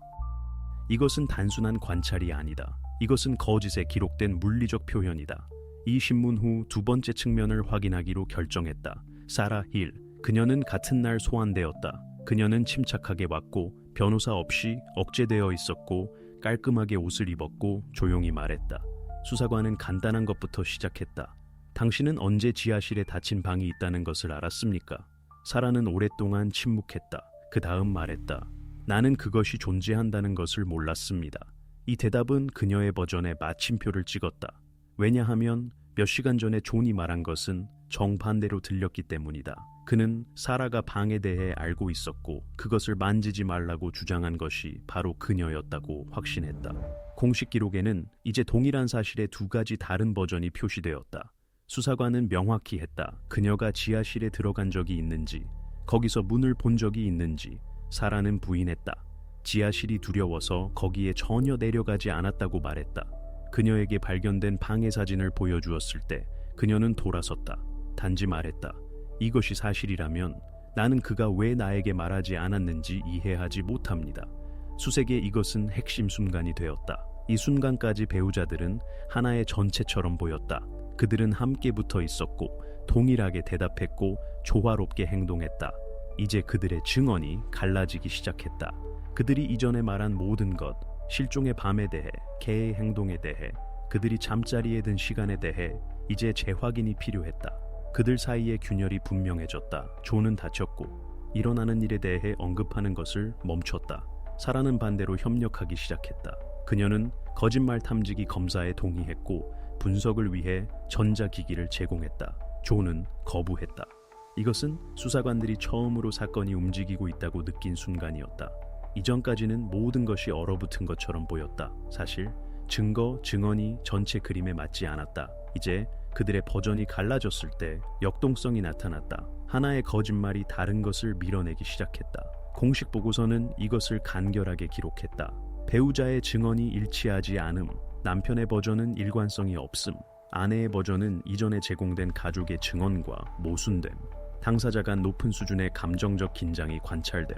[SPEAKER 1] 이것은 단순한 관찰이 아니다. 이것은 거짓에 기록된 물리적 표현이다. 이 신문 후 두 번째 측면을 확인하기로 결정했다. 사라 힐. 그녀는 같은 날 소환되었다. 그녀는 침착하게 왔고 변호사 없이 억제되어 있었고 깔끔하게 옷을 입었고 조용히 말했다. 수사관은 간단한 것부터 시작했다. 당신은 언제 지하실에 닫힌 방이 있다는 것을 알았습니까? 사라는 오랫동안 침묵했다. 그 다음 말했다. 나는 그것이 존재한다는 것을 몰랐습니다. 이 대답은 그녀의 버전에 마침표를 찍었다. 왜냐하면 몇 시간 전에 존이 말한 것은 정반대로 들렸기 때문이다. 그는 사라가 방에 대해 알고 있었고 그것을 만지지 말라고 주장한 것이 바로 그녀였다고 확신했다. 공식 기록에는 이제 동일한 사실의 두 가지 다른 버전이 표시되었다. 수사관은 명확히 했다. 그녀가 지하실에 들어간 적이 있는지, 거기서 문을 본 적이 있는지. 사라는 부인했다. 지하실이 두려워서 거기에 전혀 내려가지 않았다고 말했다. 그녀에게 발견된 방해 사진을 보여주었을 때 그녀는 돌아섰다. 단지 말했다. 이것이 사실이라면 나는 그가 왜 나에게 말하지 않았는지 이해하지 못합니다. 수색의 이것은 핵심 순간이 되었다. 이 순간까지 배우자들은 하나의 전체처럼 보였다. 그들은 함께 붙어 있었고 동일하게 대답했고 조화롭게 행동했다. 이제 그들의 증언이 갈라지기 시작했다. 그들이 이전에 말한 모든 것, 실종의 밤에 대해, 개의 행동에 대해, 그들이 잠자리에 든 시간에 대해 이제 재확인이 필요했다. 그들 사이의 균열이 분명해졌다. 조는 다쳤고 일어나는 일에 대해 언급하는 것을 멈췄다. 사라는 반대로 협력하기 시작했다. 그녀는 거짓말 탐지기 검사에 동의했고 분석을 위해 전자기기를 제공했다. 조는 거부했다. 이것은 수사관들이 처음으로 사건이 움직이고 있다고 느낀 순간이었다. 이전까지는 모든 것이 얼어붙은 것처럼 보였다. 사실 증거, 증언이 전체 그림에 맞지 않았다. 이제 그들의 버전이 갈라졌을 때 역동성이 나타났다. 하나의 거짓말이 다른 것을 밀어내기 시작했다. 공식 보고서는 이것을 간결하게 기록했다. 배우자의 증언이 일치하지 않음, 남편의 버전은 일관성이 없음, 아내의 버전은 이전에 제공된 가족의 증언과 모순됨, 당사자 간 높은 수준의 감정적 긴장이 관찰됨.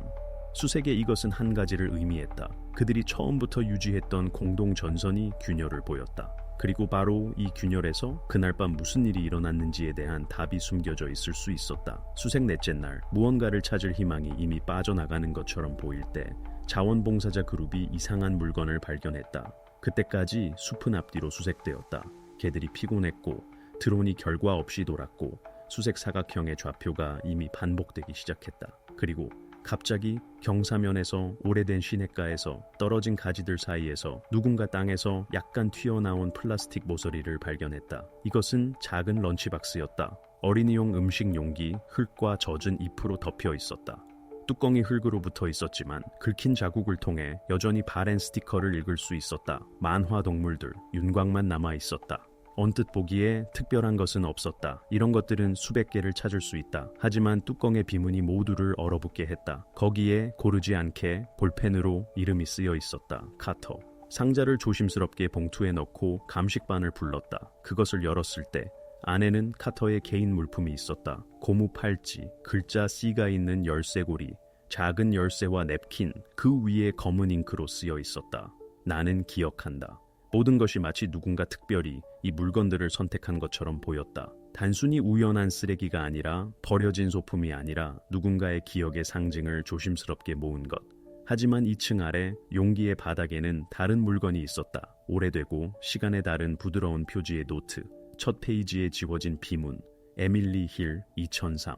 [SPEAKER 1] 수색의 이것은 한 가지를 의미했다. 그들이 처음부터 유지했던 공동 전선이 균열을 보였다. 그리고 바로 이 균열에서 그날 밤 무슨 일이 일어났는지에 대한 답이 숨겨져 있을 수 있었다. 수색 넷째 날, 무언가를 찾을 희망이 이미 빠져나가는 것처럼 보일 때 자원봉사자 그룹이 이상한 물건을 발견했다. 그때까지 숲은 앞뒤로 수색되었다. 개들이 피곤했고 드론이 결과 없이 돌았고 수색 사각형의 좌표가 이미 반복되기 시작했다. 그리고 갑자기 경사면에서 오래된 시냇가에서 떨어진 가지들 사이에서 누군가 땅에서 약간 튀어나온 플라스틱 모서리를 발견했다. 이것은 작은 런치박스였다. 어린이용 음식 용기, 흙과 젖은 잎으로 덮여 있었다. 뚜껑이 흙으로 붙어 있었지만 긁힌 자국을 통해 여전히 바렌 스티커를 읽을 수 있었다. 만화 동물들, 윤곽만 남아 있었다. 언뜻 보기에 특별한 것은 없었다. 이런 것들은 수백 개를 찾을 수 있다. 하지만 뚜껑의 비문이 모두를 얼어붙게 했다. 거기에 고르지 않게 볼펜으로 이름이 쓰여 있었다. 카터. 상자를 조심스럽게 봉투에 넣고 감식반을 불렀다. 그것을 열었을 때 안에는 카터의 개인 물품이 있었다. 고무 팔찌, 글자 C가 있는 열쇠고리, 작은 열쇠와 냅킨, 그 위에 검은 잉크로 쓰여 있었다. 나는 기억한다. 모든 것이 마치 누군가 특별히 이 물건들을 선택한 것처럼 보였다. 단순히 우연한 쓰레기가 아니라 버려진 소품이 아니라 누군가의 기억의 상징을 조심스럽게 모은 것. 하지만 2층 아래 용기의 바닥에는 다른 물건이 있었다. 오래되고 시간에 다른 부드러운 표지의 노트, 첫 페이지에 지워진 비문, 에밀리 힐 2003.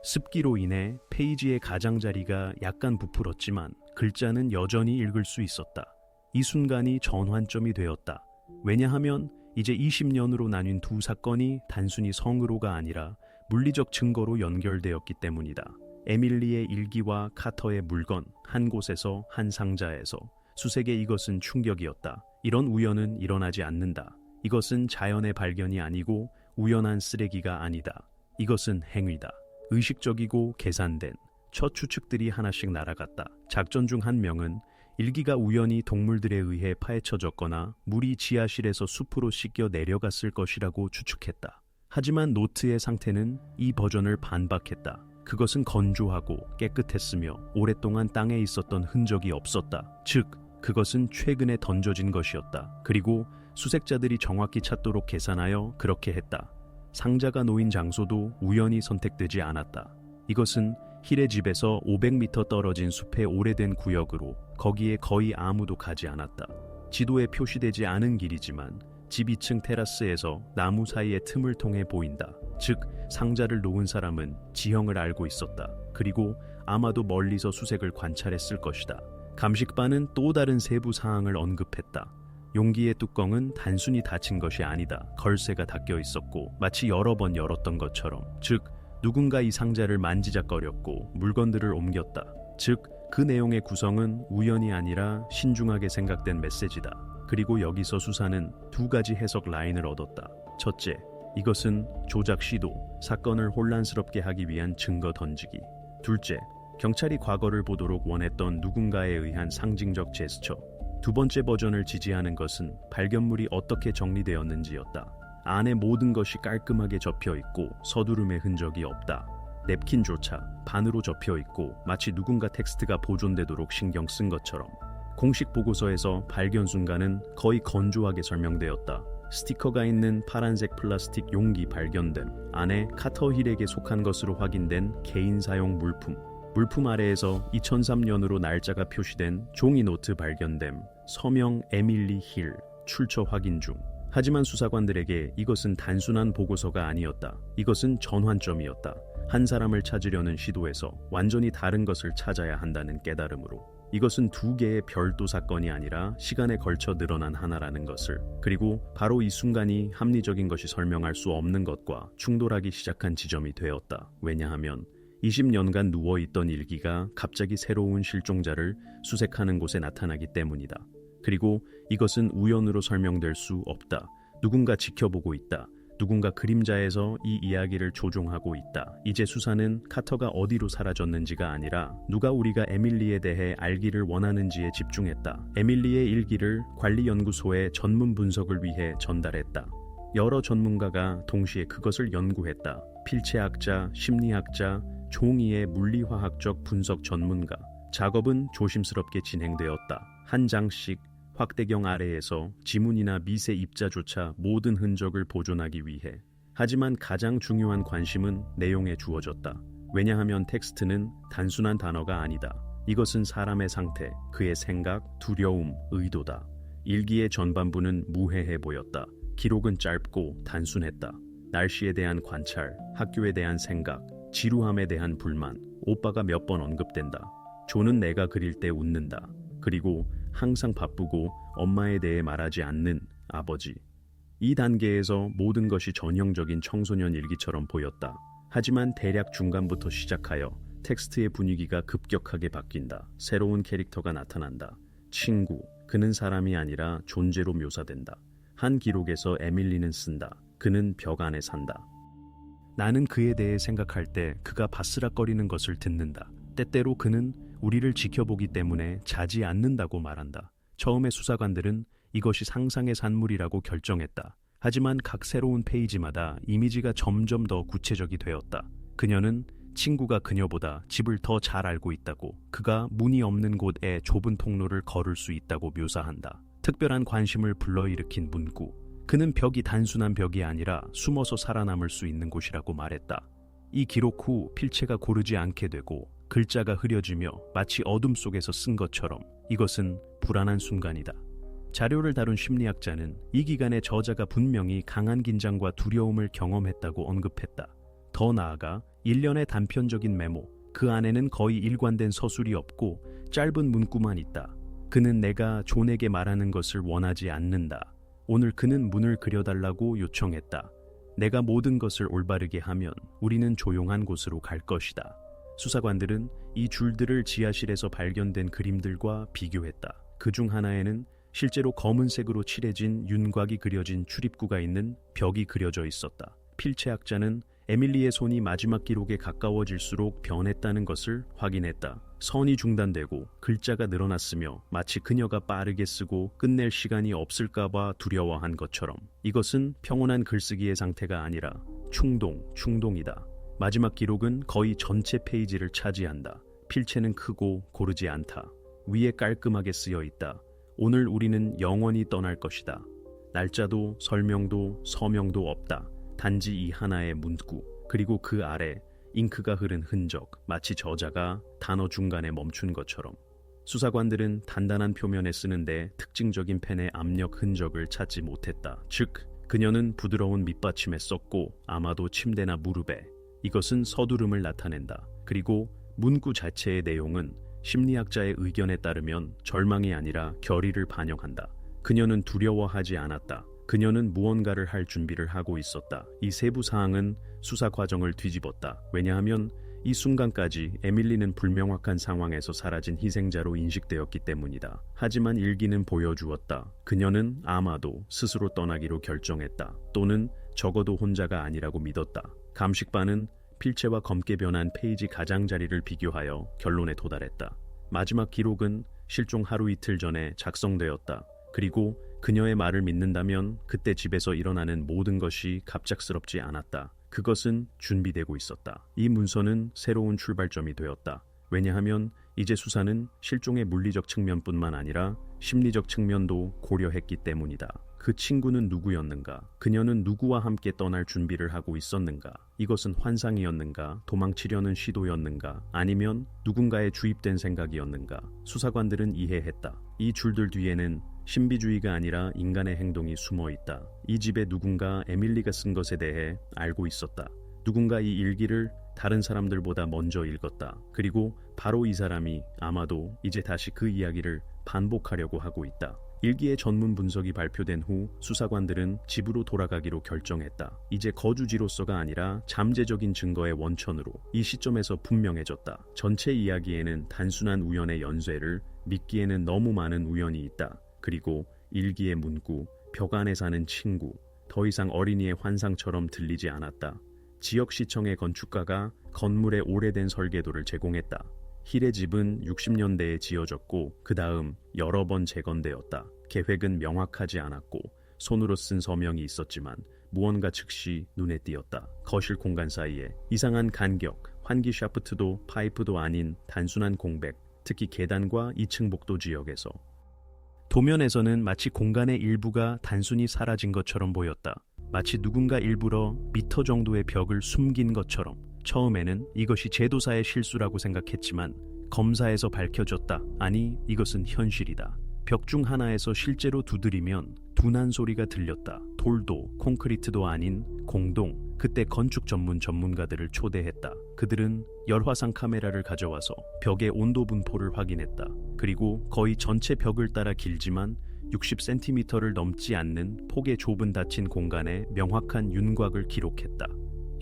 [SPEAKER 1] 습기로 인해 페이지의 가장자리가 약간 부풀었지만 글자는 여전히 읽을 수 있었다. 이 순간이 전환점이 되었다. 왜냐하면 이제 20년으로 나뉜 두 사건이 단순히 성으로가 아니라 물리적 증거로 연결되었기 때문이다. 에밀리의 일기와 카터의 물건, 한 곳에서 한 상자에서. 수색의 이것은 충격이었다. 이런 우연은 일어나지 않는다. 이것은 자연의 발견이 아니고 우연한 쓰레기가 아니다. 이것은 행위다. 의식적이고 계산된 첫 추측들이 하나씩 날아갔다. 작전 중 한 명은 일기가 우연히 동물들에 의해 파헤쳐졌거나 물이 지하실에서 숲으로 씻겨 내려갔을 것이라고 추측했다. 하지만 노트의 상태는 이 버전을 반박했다. 그것은 건조하고 깨끗했으며 오랫동안 땅에 있었던 흔적이 없었다. 즉, 그것은 최근에 던져진 것이었다. 그리고 수색자들이 정확히 찾도록 계산하여 그렇게 했다. 상자가 놓인 장소도 우연히 선택되지 않았다. 이것은 힐의 집에서 500m 떨어진 숲의 오래된 구역으로 거기에 거의 아무도 가지 않았다. 지도에 표시되지 않은 길이지만 집 2층 테라스에서 나무 사이의 틈을 통해 보인다. 즉, 상자를 놓은 사람은 지형을 알고 있었다. 그리고 아마도 멀리서 수색을 관찰했을 것이다. 감식반은 또 다른 세부 사항을 언급했다. 용기의 뚜껑은 단순히 닫힌 것이 아니다. 걸쇠가 닫혀 있었고 마치 여러 번 열었던 것처럼. 즉, 누군가 이 상자를 만지작거렸고 물건들을 옮겼다. 즉, 그 내용의 구성은 우연이 아니라 신중하게 생각된 메시지다. 그리고 여기서 수사는 두 가지 해석 라인을 얻었다. 첫째, 이것은 조작 시도, 사건을 혼란스럽게 하기 위한 증거 던지기. 둘째, 경찰이 과거를 보도록 원했던 누군가에 의한 상징적 제스처. 두 번째 버전을 지지하는 것은 발견물이 어떻게 정리되었는지였다. 안에 모든 것이 깔끔하게 접혀 있고 서두름의 흔적이 없다. 냅킨조차 반으로 접혀 있고 마치 누군가 텍스트가 보존되도록 신경 쓴 것처럼. 공식 보고서에서 발견 순간은 거의 건조하게 설명되었다. 스티커가 있는 파란색 플라스틱 용기 발견됨, 안에 카터 힐에게 속한 것으로 확인된 개인 사용 물품, 물품 아래에서 2003년으로 날짜가 표시된 종이 노트 발견됨, 서명 에밀리 힐, 출처 확인 중. 하지만 수사관들에게 이것은 단순한 보고서가 아니었다. 이것은 전환점이었다. 한 사람을 찾으려는 시도에서 완전히 다른 것을 찾아야 한다는 깨달음으로. 이것은 두 개의 별도 사건이 아니라 시간에 걸쳐 늘어난 하나라는 것을, 그리고 바로 이 순간이 합리적인 것이 설명할 수 없는 것과 충돌하기 시작한 지점이 되었다. 왜냐하면 20년간 누워있던 일기가 갑자기 새로운 실종자를 수색하는 곳에 나타나기 때문이다. 그리고 이것은 우연으로 설명될 수 없다. 누군가 지켜보고 있다. 누군가 그림자에서 이 이야기를 조종하고 있다. 이제 수사는 카터가 어디로 사라졌는지가 아니라 누가 우리가 에밀리에 대해 알기를 원하는지에 집중했다. 에밀리의 일기를 관리연구소에 전문 분석을 위해 전달했다. 여러 전문가가 동시에 그것을 연구했다. 필체학자, 심리학자, 종이의 물리화학적 분석 전문가. 작업은 조심스럽게 진행되었다. 한 장씩 확대경 아래에서 지문이나 미세 입자조차 모든 흔적을 보존하기 위해. 하지만 가장 중요한 관심은 내용에 주어졌다. 왜냐하면 텍스트는 단순한 단어가 아니다. 이것은 사람의 상태, 그의 생각, 두려움, 의도다. 일기의 전반부는 무해해 보였다. 기록은 짧고 단순했다. 날씨에 대한 관찰, 학교에 대한 생각, 지루함에 대한 불만, 오빠가 몇 번 언급된다. 조는 내가 그릴 때 웃는다. 그리고 항상 바쁘고 엄마에 대해 말하지 않는 아버지. 이 단계에서 모든 것이 전형적인 청소년 일기처럼 보였다. 하지만 대략 중간부터 시작하여 텍스트의 분위기가 급격하게 바뀐다. 새로운 캐릭터가 나타난다. 친구, 그는 사람이 아니라 존재로 묘사된다. 한 기록에서 에밀리는 쓴다. 그는 벽 안에 산다. 나는 그에 대해 생각할 때 그가 바스락거리는 것을 듣는다. 때때로 그는 우리를 지켜보기 때문에 자지 않는다고 말한다. 처음에 수사관들은 이것이 상상의 산물이라고 결정했다. 하지만 각 새로운 페이지마다 이미지가 점점 더 구체적이 되었다. 그녀는 친구가 그녀보다 집을 더 잘 알고 있다고, 그가 문이 없는 곳에 좁은 통로를 걸을 수 있다고 묘사한다. 특별한 관심을 불러일으킨 문구. 그는 벽이 단순한 벽이 아니라 숨어서 살아남을 수 있는 곳이라고 말했다. 이 기록 후 필체가 고르지 않게 되고 글자가 흐려지며 마치 어둠 속에서 쓴 것처럼. 이것은 불안한 순간이다. 자료를 다룬 심리학자는 이 기간에 저자가 분명히 강한 긴장과 두려움을 경험했다고 언급했다. 더 나아가 일련의 단편적인 메모, 그 안에는 거의 일관된 서술이 없고 짧은 문구만 있다. 그는 내가 존에게 말하는 것을 원하지 않는다. 오늘 그는 문을 그려달라고 요청했다. 내가 모든 것을 올바르게 하면 우리는 조용한 곳으로 갈 것이다. 수사관들은 이 줄들을 지하실에서 발견된 그림들과 비교했다. 그중 하나에는 실제로 검은색으로 칠해진 윤곽이 그려진 출입구가 있는 벽이 그려져 있었다. 필체학자는 에밀리의 손이 마지막 기록에 가까워질수록 변했다는 것을 확인했다. 선이 중단되고 글자가 늘어났으며 마치 그녀가 빠르게 쓰고 끝낼 시간이 없을까봐 두려워한 것처럼. 이것은 평온한 글쓰기의 상태가 아니라 충동이다. 마지막 기록은 거의 전체 페이지를 차지한다. 필체는 크고 고르지 않다. 위에 깔끔하게 쓰여 있다. 오늘 우리는 영원히 떠날 것이다. 날짜도 설명도 서명도 없다. 단지 이 하나의 문구, 그리고 그 아래 잉크가 흐른 흔적, 마치 저자가 단어 중간에 멈춘 것처럼. 수사관들은 단단한 표면에 쓰는데 특징적인 펜의 압력 흔적을 찾지 못했다. 즉, 그녀는 부드러운 밑받침에 썼고 아마도 침대나 무릎에. 이것은 서두름을 나타낸다. 그리고 문구 자체의 내용은 심리학자의 의견에 따르면 절망이 아니라 결의를 반영한다. 그녀는 두려워하지 않았다. 그녀는 무언가를 할 준비를 하고 있었다. 이 세부 사항은 수사 과정을 뒤집었다. 왜냐하면 이 순간까지 에밀리는 불명확한 상황에서 사라진 희생자로 인식되었기 때문이다. 하지만 일기는 보여주었다. 그녀는 아마도 스스로 떠나기로 결정했다. 또는 적어도 혼자가 아니라고 믿었다. 감식반은 필체와 검게 변한 페이지 가장자리를 비교하여 결론에 도달했다. 마지막 기록은 실종 하루 이틀 전에 작성되었다. 그리고 그녀의 말을 믿는다면 그때 집에서 일어나는 모든 것이 갑작스럽지 않았다. 그것은 준비되고 있었다. 이 문서는 새로운 출발점이 되었다. 왜냐하면 이제 수사는 실종의 물리적 측면뿐만 아니라 심리적 측면도 고려했기 때문이다. 그 친구는 누구였는가? 그녀는 누구와 함께 떠날 준비를 하고 있었는가? 이것은 환상이었는가? 도망치려는 시도였는가? 아니면 누군가의 주입된 생각이었는가? 수사관들은 이해했다. 이 줄들 뒤에는 신비주의가 아니라 인간의 행동이 숨어 있다. 이 집에 누군가 에밀리가 쓴 것에 대해 알고 있었다. 누군가 이 일기를 다른 사람들보다 먼저 읽었다. 그리고 바로 이 사람이 아마도 이제 다시 그 이야기를 반복하려고 하고 있다. 일기의 전문 분석이 발표된 후 수사관들은 집으로 돌아가기로 결정했다. 이제 거주지로서가 아니라 잠재적인 증거의 원천으로. 이 시점에서 분명해졌다. 전체 이야기에는 단순한 우연의 연쇄를 믿기에는 너무 많은 우연이 있다. 그리고 일기의 문구, 벽 안에 사는 친구, 더 이상 어린이의 환상처럼 들리지 않았다. 지역시청의 건축가가 건물의 오래된 설계도를 제공했다. 힐의 집은 60년대에 지어졌고 그 다음 여러 번 재건되었다. 계획은 명확하지 않았고 손으로 쓴 서명이 있었지만 무언가 즉시 눈에 띄었다. 거실 공간 사이에 이상한 간격, 환기 샤프트도 파이프도 아닌 단순한 공백, 특히 계단과 2층 복도 지역에서. 도면에서는 마치 공간의 일부가 단순히 사라진 것처럼 보였다. 마치 누군가 일부러 미터 정도의 벽을 숨긴 것처럼. 처음에는 이것이 제도사의 실수라고 생각했지만 검사에서 밝혀졌다. 아니, 이것은 현실이다. 벽 중 하나에서 실제로 두드리면 둔한 소리가 들렸다. 돌도 콘크리트도 아닌 공동. 그때 건축 전문가들을 초대했다. 그들은 열화상 카메라를 가져와서 벽의 온도 분포를 확인했다. 그리고 거의 전체 벽을 따라 길지만 60cm를 넘지 않는 폭의 좁은 닫힌 공간에 명확한 윤곽을 기록했다.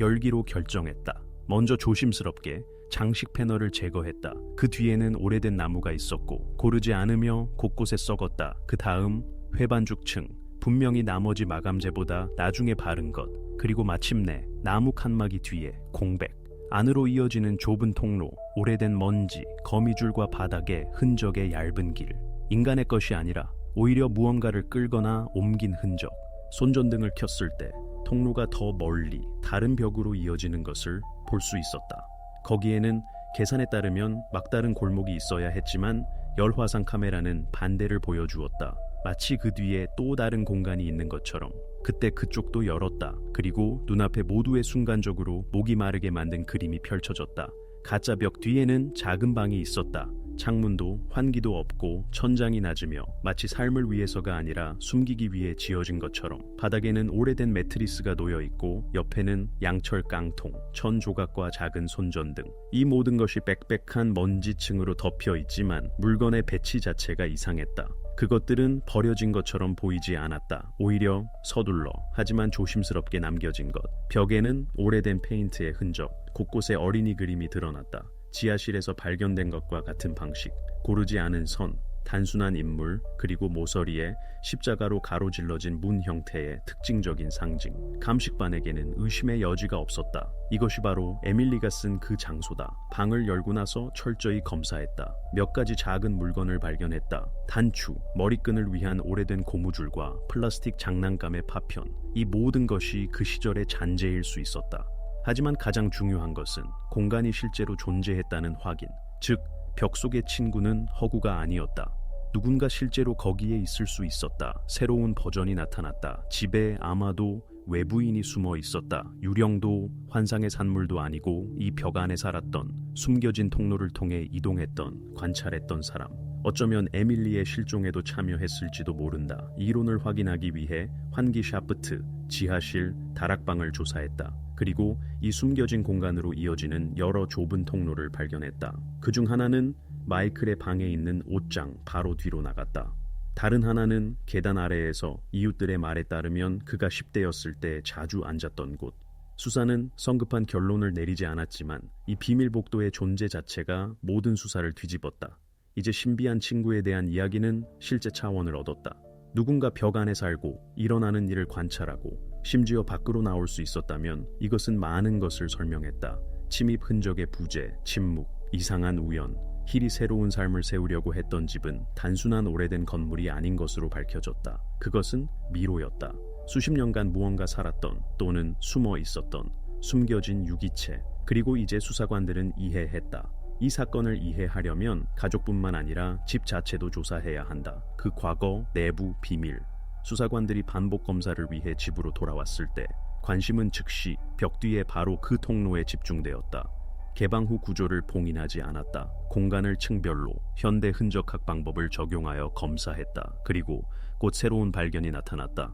[SPEAKER 1] 열기로 결정했다. 먼저 조심스럽게 장식 패널을 제거했다. 그 뒤에는 오래된 나무가 있었고 고르지 않으며 곳곳에 썩었다. 그 다음 회반죽층, 분명히 나머지 마감재보다 나중에 바른 것. 그리고 마침내 나무 칸막이 뒤에 공백. 안으로 이어지는 좁은 통로, 오래된 먼지, 거미줄과 바닥에 흔적의 얇은 길. 인간의 것이 아니라 오히려 무언가를 끌거나 옮긴 흔적. 손전등을 켰을 때 통로가 더 멀리 다른 벽으로 이어지는 것을 볼 수 있었다. 거기에는 계산에 따르면 막다른 골목이 있어야 했지만 열화상 카메라는 반대를 보여주었다. 마치 그 뒤에 또 다른 공간이 있는 것처럼. 그때 그쪽도 열었다. 그리고 눈앞에 모두의 순간적으로 목이 마르게 만든 그림이 펼쳐졌다. 가짜 벽 뒤에는 작은 방이 있었다. 창문도 환기도 없고 천장이 낮으며 마치 삶을 위해서가 아니라 숨기기 위해 지어진 것처럼. 바닥에는 오래된 매트리스가 놓여있고 옆에는 양철 깡통, 천 조각과 작은 손전등. 이 모든 것이 빽빽한 먼지층으로 덮여 있지만 물건의 배치 자체가 이상했다. 그것들은 버려진 것처럼 보이지 않았다. 오히려 서둘러 하지만 조심스럽게 남겨진 것. 벽에는 오래된 페인트의 흔적, 곳곳에 어린이 그림이 드러났다. 지하실에서 발견된 것과 같은 방식, 고르지 않은 선, 단순한 인물, 그리고 모서리에 십자가로 가로질러진 문 형태의 특징적인 상징. 감식반에게는 의심의 여지가 없었다. 이것이 바로 에밀리가 쓴 그 장소다. 방을 열고 나서 철저히 검사했다. 몇 가지 작은 물건을 발견했다. 단추, 머리끈을 위한 오래된 고무줄과 플라스틱 장난감의 파편. 이 모든 것이 그 시절의 잔재일 수 있었다. 하지만 가장 중요한 것은 공간이 실제로 존재했다는 확인. 즉, 벽 속의 친구는 허구가 아니었다. 누군가 실제로 거기에 있을 수 있었다. 새로운 버전이 나타났다. 집에 아마도 외부인이 숨어 있었다. 유령도 환상의 산물도 아니고 이 벽 안에 살았던, 숨겨진 통로를 통해 이동했던, 관찰했던 사람. 어쩌면 에밀리의 실종에도 참여했을지도 모른다. 이론을 확인하기 위해 환기 샤프트, 지하실, 다락방을 조사했다. 그리고 이 숨겨진 공간으로 이어지는 여러 좁은 통로를 발견했다. 그중 하나는 마이클의 방에 있는 옷장 바로 뒤로 나갔다. 다른 하나는 계단 아래에서 이웃들의 말에 따르면 그가 10대였을 때 자주 앉았던 곳. 수사는 성급한 결론을 내리지 않았지만 이 비밀 복도의 존재 자체가 모든 수사를 뒤집었다. 이제 신비한 친구에 대한 이야기는 실제 차원을 얻었다. 누군가 벽 안에 살고 일어나는 일을 관찰하고 심지어 밖으로 나올 수 있었다면 이것은 많은 것을 설명했다. 침입 흔적의 부재, 침묵, 이상한 우연. 힐이 새로운 삶을 세우려고 했던 집은 단순한 오래된 건물이 아닌 것으로 밝혀졌다. 그것은 미로였다. 수십 년간 무언가 살았던 또는 숨어 있었던 숨겨진 유기체. 그리고 이제 수사관들은 이해했다. 이 사건을 이해하려면 가족뿐만 아니라 집 자체도 조사해야 한다. 그 과거, 내부, 비밀. 수사관들이 반복 검사를 위해 집으로 돌아왔을 때 관심은 즉시 벽 뒤에 바로 그 통로에 집중되었다. 개방 후 구조를 봉인하지 않았다. 공간을 층별로 현대 흔적학 방법을 적용하여 검사했다. 그리고 곧 새로운 발견이 나타났다.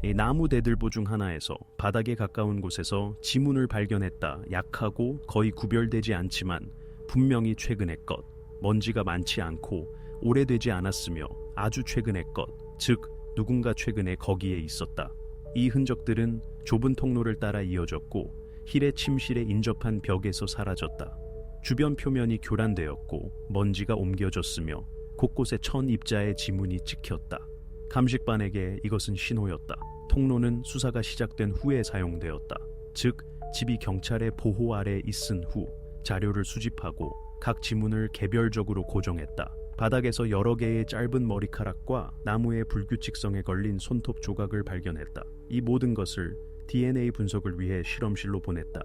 [SPEAKER 1] 이 나무 대들보 중 하나에서 바닥에 가까운 곳에서 지문을 발견했다. 약하고 거의 구별되지 않지만 분명히 최근의 것. 먼지가 많지 않고 오래되지 않았으며 아주 최근의 것. 즉 누군가 최근에 거기에 있었다. 이 흔적들은 좁은 통로를 따라 이어졌고 힐의 침실에 인접한 벽에서 사라졌다. 주변 표면이 교란되었고 먼지가 옮겨졌으며 곳곳에 천 입자의 지문이 찍혔다. 감식반에게 이것은 신호였다. 통로는 수사가 시작된 후에 사용되었다. 즉, 집이 경찰의 보호 아래 있은 후 자료를 수집하고 각 지문을 개별적으로 고정했다. 바닥에서 여러 개의 짧은 머리카락과 나무의 불규칙성에 걸린 손톱 조각을 발견했다. 이 모든 것을 DNA 분석을 위해 실험실로 보냈다.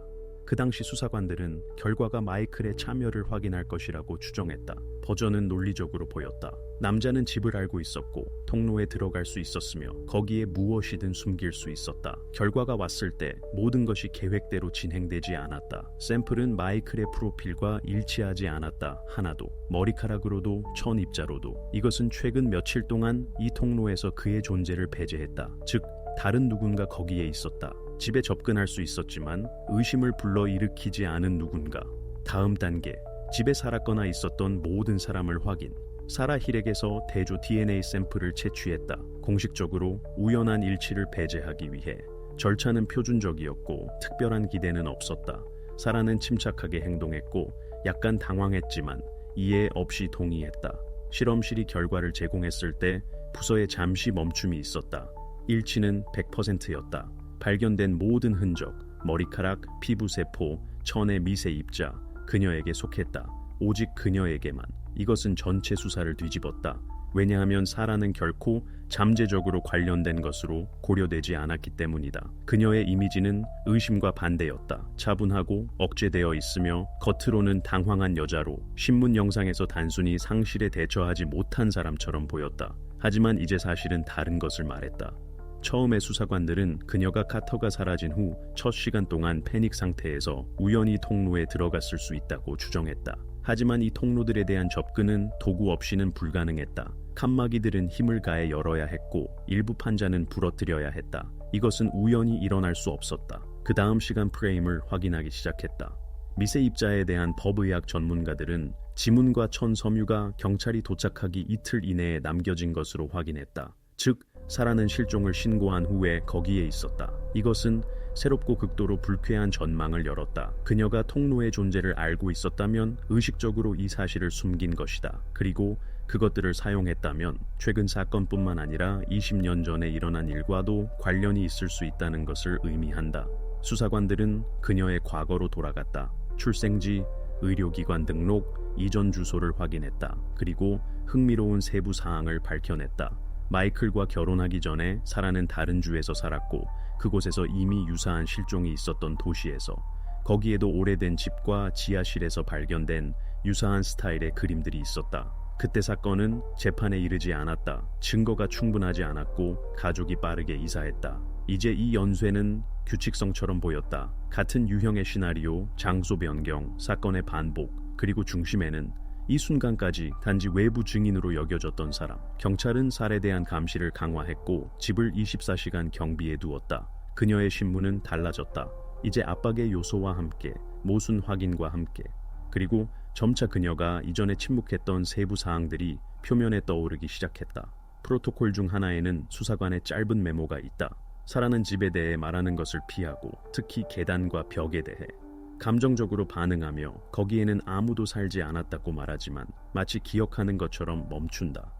[SPEAKER 1] 그 당시 수사관들은 결과가 마이클의 참여를 확인할 것이라고 추정했다. 버전은 논리적으로 보였다. 남자는 집을 알고 있었고 통로에 들어갈 수 있었으며 거기에 무엇이든 숨길 수 있었다. 결과가 왔을 때 모든 것이 계획대로 진행되지 않았다. 샘플은 마이클의 프로필과 일치하지 않았다. 하나도. 머리카락으로도 천 입자로도. 이것은 최근 며칠 동안 이 통로에서 그의 존재를 배제했다. 즉 다른 누군가 거기에 있었다. 집에 접근할 수 있었지만 의심을 불러일으키지 않은 누군가. 다음 단계, 집에 살았거나 있었던 모든 사람을 확인. 사라 힐에게서 대조 DNA 샘플을 채취했다. 공식적으로 우연한 일치를 배제하기 위해. 절차는 표준적이었고 특별한 기대는 없었다. 사라는 침착하게 행동했고 약간 당황했지만 이해 없이 동의했다. 실험실이 결과를 제공했을 때 부서에 잠시 멈춤이 있었다. 일치는 100%였다. 발견된 모든 흔적, 머리카락, 피부세포, 천의 미세 입자, 그녀에게 속했다. 오직 그녀에게만. 이것은 전체 수사를 뒤집었다. 왜냐하면 사라는 결코 잠재적으로 관련된 것으로 고려되지 않았기 때문이다. 그녀의 이미지는 의심과 반대였다. 차분하고 억제되어 있으며 겉으로는 당황한 여자로 신문 영상에서 단순히 상실에 대처하지 못한 사람처럼 보였다. 하지만 이제 사실은 다른 것을 말했다. 처음에 수사관들은 그녀가 카터가 사라진 후 첫 시간 동안 패닉 상태에서 우연히 통로에 들어갔을 수 있다고 추정했다. 하지만 이 통로들에 대한 접근은 도구 없이는 불가능했다. 칸막이들은 힘을 가해 열어야 했고 일부 판자는 부러뜨려야 했다. 이것은 우연히 일어날 수 없었다. 그 다음 시간 프레임을 확인하기 시작했다. 미세 입자에 대한 법의학 전문가들은 지문과 천 섬유가 경찰이 도착하기 이틀 이내에 남겨진 것으로 확인했다. 즉 사라는 실종을 신고한 후에 거기에 있었다. 이것은 새롭고 극도로 불쾌한 전망을 열었다. 그녀가 통로의 존재를 알고 있었다면 의식적으로 이 사실을 숨긴 것이다. 그리고 그것들을 사용했다면 최근 사건뿐만 아니라 20년 전에 일어난 일과도 관련이 있을 수 있다는 것을 의미한다. 수사관들은 그녀의 과거로 돌아갔다. 출생지, 의료기관 등록, 이전 주소를 확인했다. 그리고 흥미로운 세부 사항을 밝혀냈다. 마이클과 결혼하기 전에 사라는 다른 주에서 살았고 그곳에서 이미 유사한 실종이 있었던 도시에서 거기에도 오래된 집과 지하실에서 발견된 유사한 스타일의 그림들이 있었다. 그때 사건은 재판에 이르지 않았다. 증거가 충분하지 않았고 가족이 빠르게 이사했다. 이제 이 연쇄는 규칙성처럼 보였다. 같은 유형의 시나리오, 장소 변경, 사건의 반복, 그리고 중심에는 이 순간까지 단지 외부 증인으로 여겨졌던 사람. 경찰은 살에 대한 감시를 강화했고 집을 24시간 경비에 두었다. 그녀의 신문은 달라졌다. 이제 압박의 요소와 함께, 모순 확인과 함께, 그리고 점차 그녀가 이전에 침묵했던 세부 사항들이 표면에 떠오르기 시작했다. 프로토콜 중 하나에는 수사관의 짧은 메모가 있다. 사라는 집에 대해 말하는 것을 피하고 특히 계단과 벽에 대해 감정적으로 반응하며 거기에는 아무도 살지 않았다고 말하지만 마치 기억하는 것처럼 멈춘다.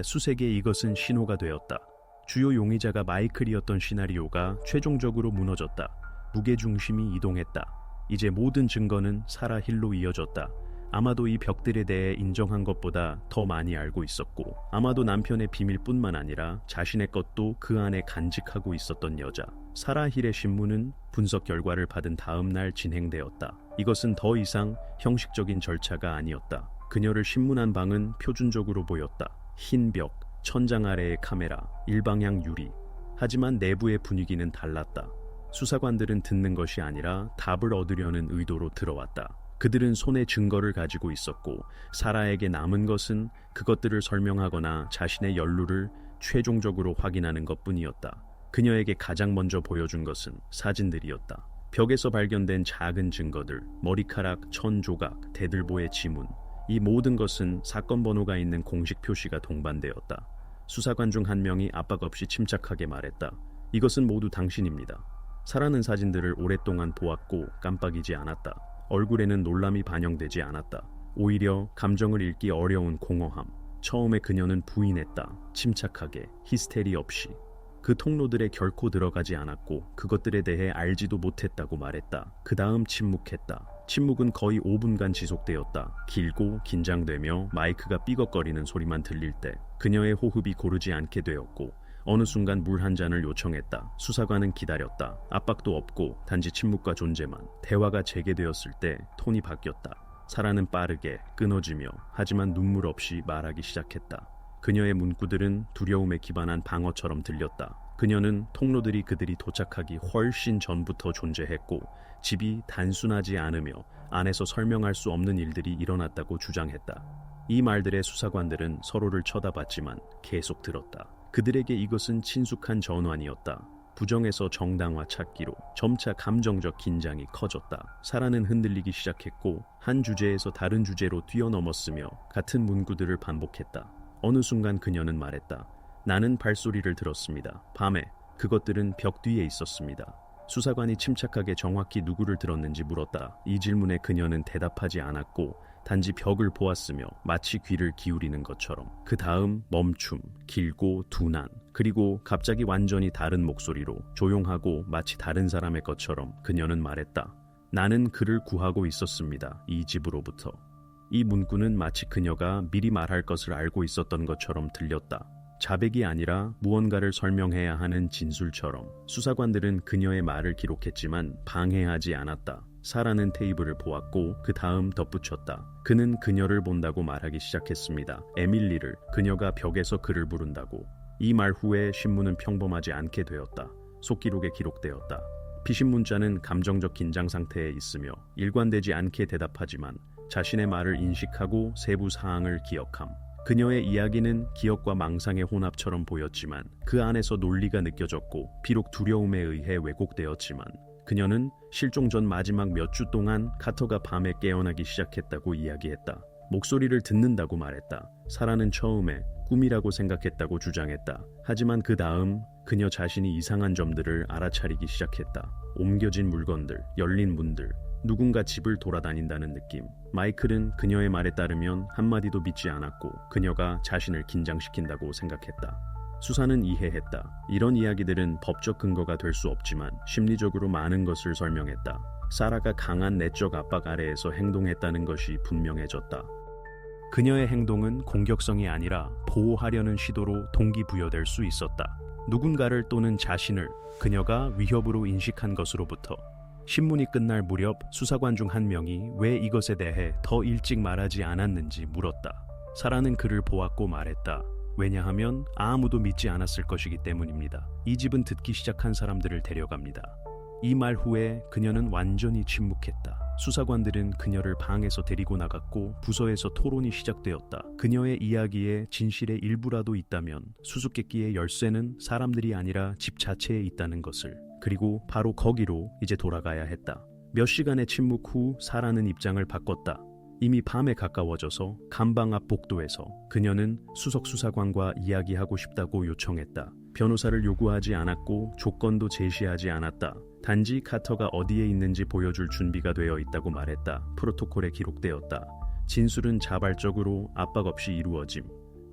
[SPEAKER 1] 수색에 이것은 신호가 되었다. 주요 용의자가 마이클이었던 시나리오가 최종적으로 무너졌다. 무게중심이 이동했다. 이제 모든 증거는 사라 힐로 이어졌다. 아마도 이 벽들에 대해 인정한 것보다 더 많이 알고 있었고, 아마도 남편의 비밀뿐만 아니라 자신의 것도 그 안에 간직하고 있었던 여자. 사라 힐의 신문은 분석 결과를 받은 다음 날 진행되었다. 이것은 더 이상 형식적인 절차가 아니었다. 그녀를 신문한 방은 표준적으로 보였다. 흰 벽, 천장 아래의 카메라, 일방향 유리. 하지만 내부의 분위기는 달랐다. 수사관들은 듣는 것이 아니라 답을 얻으려는 의도로 들어왔다. 그들은 손에 증거를 가지고 있었고, 사라에게 남은 것은 그것들을 설명하거나 자신의 연루를 최종적으로 확인하는 것뿐이었다. 그녀에게 가장 먼저 보여준 것은 사진들이었다. 벽에서 발견된 작은 증거들, 머리카락, 천 조각, 대들보의 지문. 이 모든 것은 사건 번호가 있는 공식 표시가 동반되었다. 수사관 중 한 명이 압박 없이 침착하게 말했다. 이것은 모두 당신입니다. 사라는 사진들을 오랫동안 보았고 깜빡이지 않았다. 얼굴에는 놀람이 반영되지 않았다. 오히려 감정을 읽기 어려운 공허함. 처음에 그녀는 부인했다. 침착하게, 히스테리 없이. 그 통로들에 결코 들어가지 않았고 그것들에 대해 알지도 못했다고 말했다. 그 다음 침묵했다. 침묵은 거의 5분간 지속되었다. 길고 긴장되며 마이크가 삐걱거리는 소리만 들릴 때 그녀의 호흡이 고르지 않게 되었고, 어느 순간 물 한 잔을 요청했다. 수사관은 기다렸다. 압박도 없고 단지 침묵과 존재만. 대화가 재개되었을 때 톤이 바뀌었다. 사라는 빠르게, 끊어지며, 하지만 눈물 없이 말하기 시작했다. 그녀의 문구들은 두려움에 기반한 방어처럼 들렸다. 그녀는 통로들이 그들이 도착하기 훨씬 전부터 존재했고, 집이 단순하지 않으며 안에서 설명할 수 없는 일들이 일어났다고 주장했다. 이 말들에 수사관들은 서로를 쳐다봤지만 계속 들었다. 그들에게 이것은 친숙한 전환이었다. 부정에서 정당화 찾기로 점차 감정적 긴장이 커졌다. 사라는 흔들리기 시작했고 한 주제에서 다른 주제로 뛰어넘었으며 같은 문구들을 반복했다. 어느 순간 그녀는 말했다. 나는 발소리를 들었습니다. 밤에. 그것들은 벽 뒤에 있었습니다. 수사관이 침착하게 정확히 누구를 들었는지 물었다. 이 질문에 그녀는 대답하지 않았고 단지 벽을 보았으며 마치 귀를 기울이는 것처럼. 그 다음 멈춤, 길고 둔한, 그리고 갑자기 완전히 다른 목소리로 조용하고 마치 다른 사람의 것처럼 그녀는 말했다. 나는 그를 구하고 있었습니다. 이 집으로부터. 이 문구는 마치 그녀가 미리 말할 것을 알고 있었던 것처럼 들렸다. 자백이 아니라 무언가를 설명해야 하는 진술처럼. 수사관들은 그녀의 말을 기록했지만 방해하지 않았다. 사라는 테이블을 보았고 그 다음 덧붙였다. 그는 그녀를 본다고 말하기 시작했습니다. 에밀리를, 그녀가 벽에서 그를 부른다고. 이 말 후에 신문은 평범하지 않게 되었다. 속기록에 기록되었다. 피신 문자는 감정적 긴장 상태에 있으며 일관되지 않게 대답하지만 자신의 말을 인식하고 세부 사항을 기억함. 그녀의 이야기는 기억과 망상의 혼합처럼 보였지만 그 안에서 논리가 느껴졌고 비록 두려움에 의해 왜곡되었지만 그녀는 실종 전 마지막 몇 주 동안 카터가 밤에 깨어나기 시작했다고 이야기했다. 목소리를 듣는다고 말했다. 사라는 처음에 꿈이라고 생각했다고 주장했다. 하지만 그 다음 그녀 자신이 이상한 점들을 알아차리기 시작했다. 옮겨진 물건들, 열린 문들, 누군가 집을 돌아다닌다는 느낌. 마이클은 그녀의 말에 따르면 한마디도 믿지 않았고 그녀가 자신을 긴장시킨다고 생각했다. 수사는 이해했다. 이런 이야기들은 법적 근거가 될 수 없지만 심리적으로 많은 것을 설명했다. 사라가 강한 내적 압박 아래에서 행동했다는 것이 분명해졌다. 그녀의 행동은 공격성이 아니라 보호하려는 시도로 동기부여될 수 있었다. 누군가를 또는 자신을 그녀가 위협으로 인식한 것으로부터. 신문이 끝날 무렵 수사관 중 한 명이 왜 이것에 대해 더 일찍 말하지 않았는지 물었다. 사라는 그를 보았고 말했다. 왜냐하면 아무도 믿지 않았을 것이기 때문입니다. 이 집은 듣기 시작한 사람들을 데려갑니다. 이 말 후에 그녀는 완전히 침묵했다. 수사관들은 그녀를 방에서 데리고 나갔고 부서에서 토론이 시작되었다. 그녀의 이야기에 진실의 일부라도 있다면 수수께끼의 열쇠는 사람들이 아니라 집 자체에 있다는 것을. 그리고 바로 거기로 이제 돌아가야 했다. 몇 시간의 침묵 후 사라는 입장을 바꿨다. 이미 밤에 가까워져서 감방 앞 복도에서 그녀는 수석 수사관과 이야기하고 싶다고 요청했다. 변호사를 요구하지 않았고 조건도 제시하지 않았다. 단지 카터가 어디에 있는지 보여줄 준비가 되어 있다고 말했다. 프로토콜에 기록되었다. 진술은 자발적으로 압박 없이 이루어짐.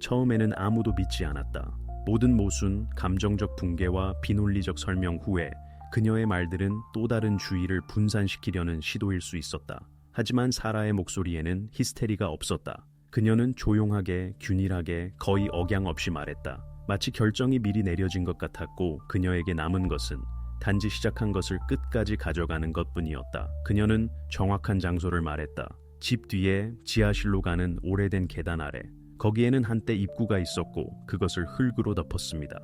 [SPEAKER 1] 처음에는 아무도 믿지 않았다. 모든 모순, 감정적 붕괴와 비논리적 설명 후에 그녀의 말들은 또 다른 주의를 분산시키려는 시도일 수 있었다. 하지만 사라의 목소리에는 히스테리가 없었다. 그녀는 조용하게, 균일하게, 거의 억양 없이 말했다. 마치 결정이 미리 내려진 것 같았고 그녀에게 남은 것은 단지 시작한 것을 끝까지 가져가는 것뿐이었다. 그녀는 정확한 장소를 말했다. 집 뒤에 지하실로 가는 오래된 계단 아래. 거기에는 한때 입구가 있었고 그것을 흙으로 덮었습니다.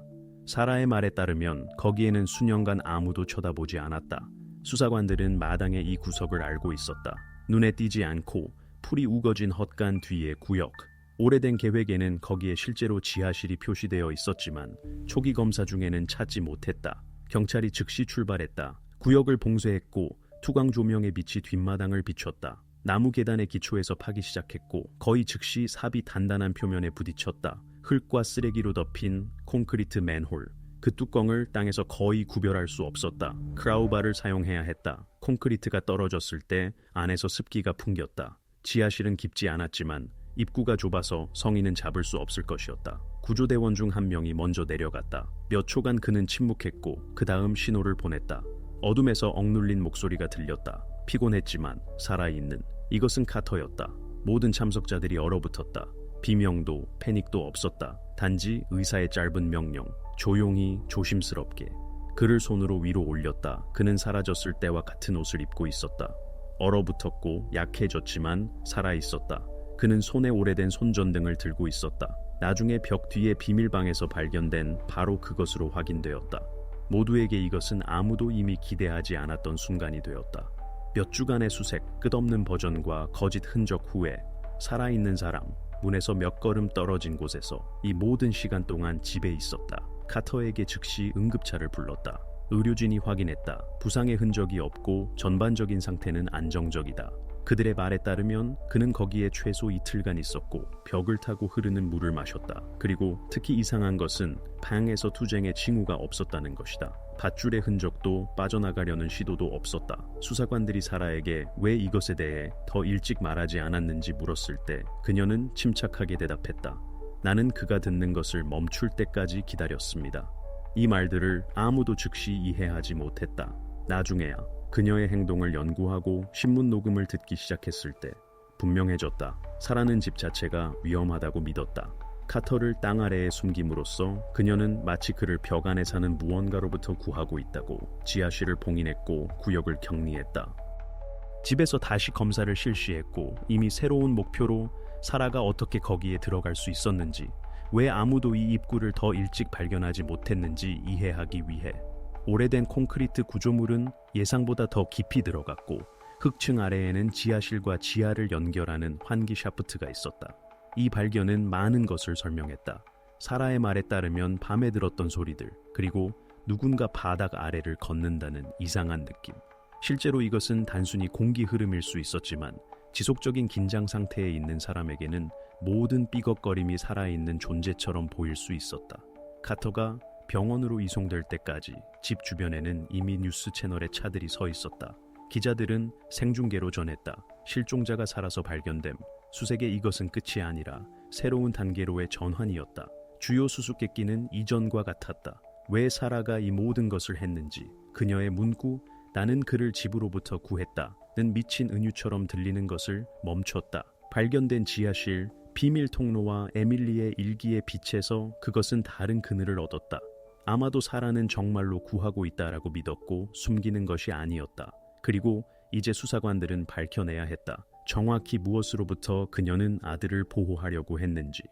[SPEAKER 1] 사라의 말에 따르면 거기에는 수년간 아무도 쳐다보지 않았다. 수사관들은 마당의 이 구석을 알고 있었다. 눈에 띄지 않고 풀이 우거진 헛간 뒤의 구역. 오래된 계획에는 거기에 실제로 지하실이 표시되어 있었지만 초기 검사 중에는 찾지 못했다. 경찰이 즉시 출발했다. 구역을 봉쇄했고 투광 조명의 빛이 뒷마당을 비췄다. 나무 계단의 기초에서 파기 시작했고 거의 즉시 삽이 단단한 표면에 부딪혔다. 흙과 쓰레기로 덮인 콘크리트 맨홀. 그 뚜껑을 땅에서 거의 구별할 수 없었다. 크라우바를 사용해야 했다. 콘크리트가 떨어졌을 때 안에서 습기가 풍겼다. 지하실은 깊지 않았지만 입구가 좁아서 성인은 잡을 수 없을 것이었다. 구조대원 중 한 명이 먼저 내려갔다. 몇 초간 그는 침묵했고 그 다음 신호를 보냈다. 어둠에서 억눌린 목소리가 들렸다. 피곤했지만 살아있는. 이것은 카터였다. 모든 참석자들이 얼어붙었다. 비명도 패닉도 없었다. 단지 의사의 짧은 명령. 조용히 조심스럽게. 그를 손으로 위로 올렸다. 그는 사라졌을 때와 같은 옷을 입고 있었다. 얼어붙었고 약해졌지만 살아있었다. 그는 손에 오래된 손전등을 들고 있었다. 나중에 벽 뒤의 비밀방에서 발견된 바로 그것으로 확인되었다. 모두에게 이것은 아무도 이미 기대하지 않았던 순간이 되었다. 몇 주간의 수색, 끝없는 버전과 거짓 흔적 후에 살아있는 사람, 문에서 몇 걸음 떨어진 곳에서 이 모든 시간 동안 집에 있었다. 카터에게 즉시 응급차를 불렀다. 의료진이 확인했다. 부상의 흔적이 없고 전반적인 상태는 안정적이다. 그들의 말에 따르면 그는 거기에 최소 이틀간 있었고 벽을 타고 흐르는 물을 마셨다. 그리고 특히 이상한 것은 방에서 투쟁의 징후가 없었다는 것이다. 밧줄의 흔적도 빠져나가려는 시도도 없었다. 수사관들이 사라에게 왜 이것에 대해 더 일찍 말하지 않았는지 물었을 때 그녀는 침착하게 대답했다. 나는 그가 듣는 것을 멈출 때까지 기다렸습니다. 이 말들을 아무도 즉시 이해하지 못했다. 나중에야 그녀의 행동을 연구하고 신문 녹음을 듣기 시작했을 때 분명해졌다. 사라는 집 자체가 위험하다고 믿었다. 카터를 땅 아래에 숨김으로써 그녀는 마치 그를 벽 안에 사는 무언가로부터 구하고 있다고 지하실을 봉인했고 구역을 격리했다. 집에서 다시 검사를 실시했고 이미 새로운 목표로 사라가 어떻게 거기에 들어갈 수 있었는지, 왜 아무도 이 입구를 더 일찍 발견하지 못했는지 이해하기 위해 오래된 콘크리트 구조물은 예상보다 더 깊이 들어갔고 흙층 아래에는 지하실과 지하를 연결하는 환기 샤프트가 있었다. 이 발견은 많은 것을 설명했다. 사라의 말에 따르면 밤에 들었던 소리들, 그리고 누군가 바닥 아래를 걷는다는 이상한 느낌. 실제로 이것은 단순히 공기 흐름일 수 있었지만 지속적인 긴장 상태에 있는 사람에게는 모든 삐걱거림이 살아있는 존재처럼 보일 수 있었다. 카터가 병원으로 이송될 때까지 집 주변에는 이미 뉴스 채널의 차들이 서 있었다. 기자들은 생중계로 전했다. 실종자가 살아서 발견됨. 수색의 이것은 끝이 아니라 새로운 단계로의 전환이었다. 주요 수수께끼는 이전과 같았다. 왜 사라가 이 모든 것을 했는지, 그녀의 문구 나는 그를 집으로부터 구했다는 미친 은유처럼 들리는 것을 멈췄다. 발견된 지하실, 비밀 통로와 에밀리의 일기의 빛에서 그것은 다른 그늘을 얻었다. 아마도 사라는 정말로 구하고 있다라고 믿었고 숨기는 것이 아니었다. 그리고 이제 수사관들은 밝혀내야 했다. 정확히 무엇으로부터 그녀는 아들을 보호하려고 했는지.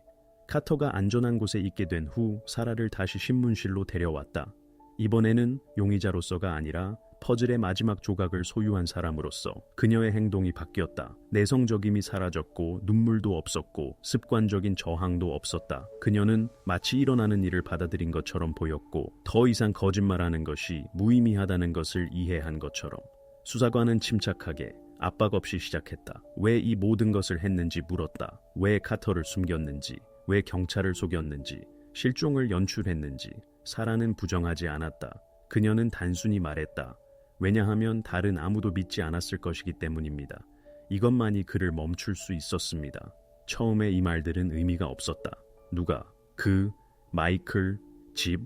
[SPEAKER 1] 카터가 안전한 곳에 있게 된 후 사라를 다시 신문실로 데려왔다. 이번에는 용의자로서가 아니라 퍼즐의 마지막 조각을 소유한 사람으로서 그녀의 행동이 바뀌었다. 내성적임이 사라졌고 눈물도 없었고 습관적인 저항도 없었다. 그녀는 마치 일어나는 일을 받아들인 것처럼 보였고 더 이상 거짓말하는 것이 무의미하다는 것을 이해한 것처럼. 수사관은 침착하게 압박 없이 시작했다. 왜 이 모든 것을 했는지 물었다. 왜 카터를 숨겼는지, 왜 경찰을 속였는지, 실종을 연출했는지. 사라는 부정하지 않았다. 그녀는 단순히 말했다. 왜냐하면 다른 아무도 믿지 않았을 것이기 때문입니다. 이것만이 그를 멈출 수 있었습니다. 처음에 이 말들은 의미가 없었다. 누가, 마이클, 집,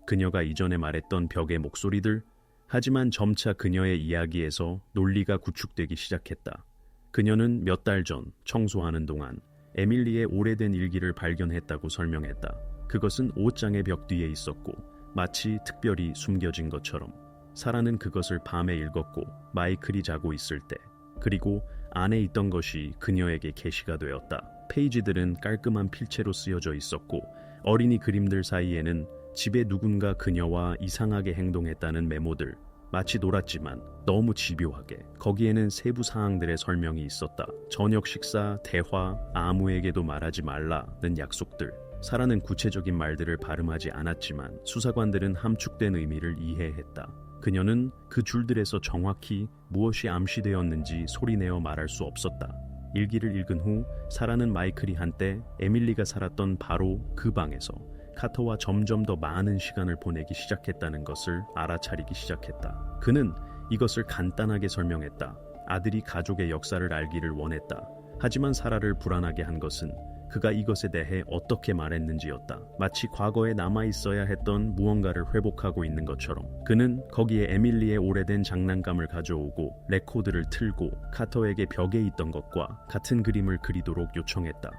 [SPEAKER 1] 그녀가 이전에 말했던 벽의 목소리들. 하지만 점차 그녀의 이야기에서 논리가 구축되기 시작했다. 그녀는 몇 달 전 청소하는 동안 에밀리의 오래된 일기를 발견했다고 설명했다. 그것은 옷장의 벽 뒤에 있었고 마치 특별히 숨겨진 것처럼. 사라는 그것을 밤에 읽었고 마이클이 자고 있을 때, 그리고 안에 있던 것이 그녀에게 계시가 되었다. 페이지들은 깔끔한 필체로 쓰여져 있었고 어린이 그림들 사이에는 집에 누군가 그녀와 이상하게 행동했다는 메모들, 마치 놀았지만 너무 집요하게. 거기에는 세부 사항들의 설명이 있었다. 저녁 식사, 대화, 아무에게도 말하지 말라는 약속들. 사라는 구체적인 말들을 발음하지 않았지만 수사관들은 함축된 의미를 이해했다. 그녀는 그 줄들에서 정확히 무엇이 암시되었는지 소리내어 말할 수 없었다. 일기를 읽은 후 사라는 마이클이 한때 에밀리가 살았던 바로 그 방에서 카터와 점점 더 많은 시간을 보내기 시작했다는 것을 알아차리기 시작했다. 그는 이것을 간단하게 설명했다. 아들이 가족의 역사를 알기를 원했다. 하지만 사라를 불안하게 한 것은 그가 이것에 대해 어떻게 말했는지였다. 마치 과거에 남아있어야 했던 무언가를 회복하고 있는 것처럼. 그는 거기에 에밀리의 오래된 장난감을 가져오고 레코드를 틀고 카터에게 벽에 있던 것과 같은 그림을 그리도록 요청했다.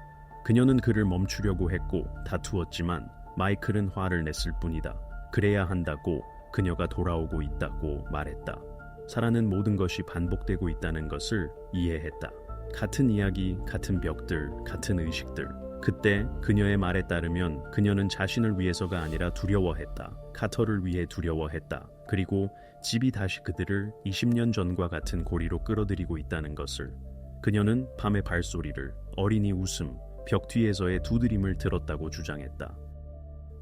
[SPEAKER 1] 그녀는 그를 멈추려고 했고 다투었지만 마이클은 화를 냈을 뿐이다. 그래야 한다고, 그녀가 돌아오고 있다고 말했다. 사라는 모든 것이 반복되고 있다는 것을 이해했다. 같은 이야기, 같은 벽들, 같은 의식들. 그때 그녀의 말에 따르면 그녀는 자신을 위해서가 아니라 두려워했다. 카터를 위해 두려워했다. 그리고 집이 다시 그들을 20년 전과 같은 고리로 끌어들이고 있다는 것을. 그녀는 밤의 발소리를, 어린이 웃음, 벽 뒤에서의 두드림을 들었다고 주장했다.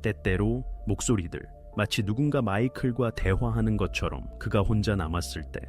[SPEAKER 1] 때때로 목소리들, 마치 누군가 마이클과 대화하는 것처럼. 그가 혼자 남았을 때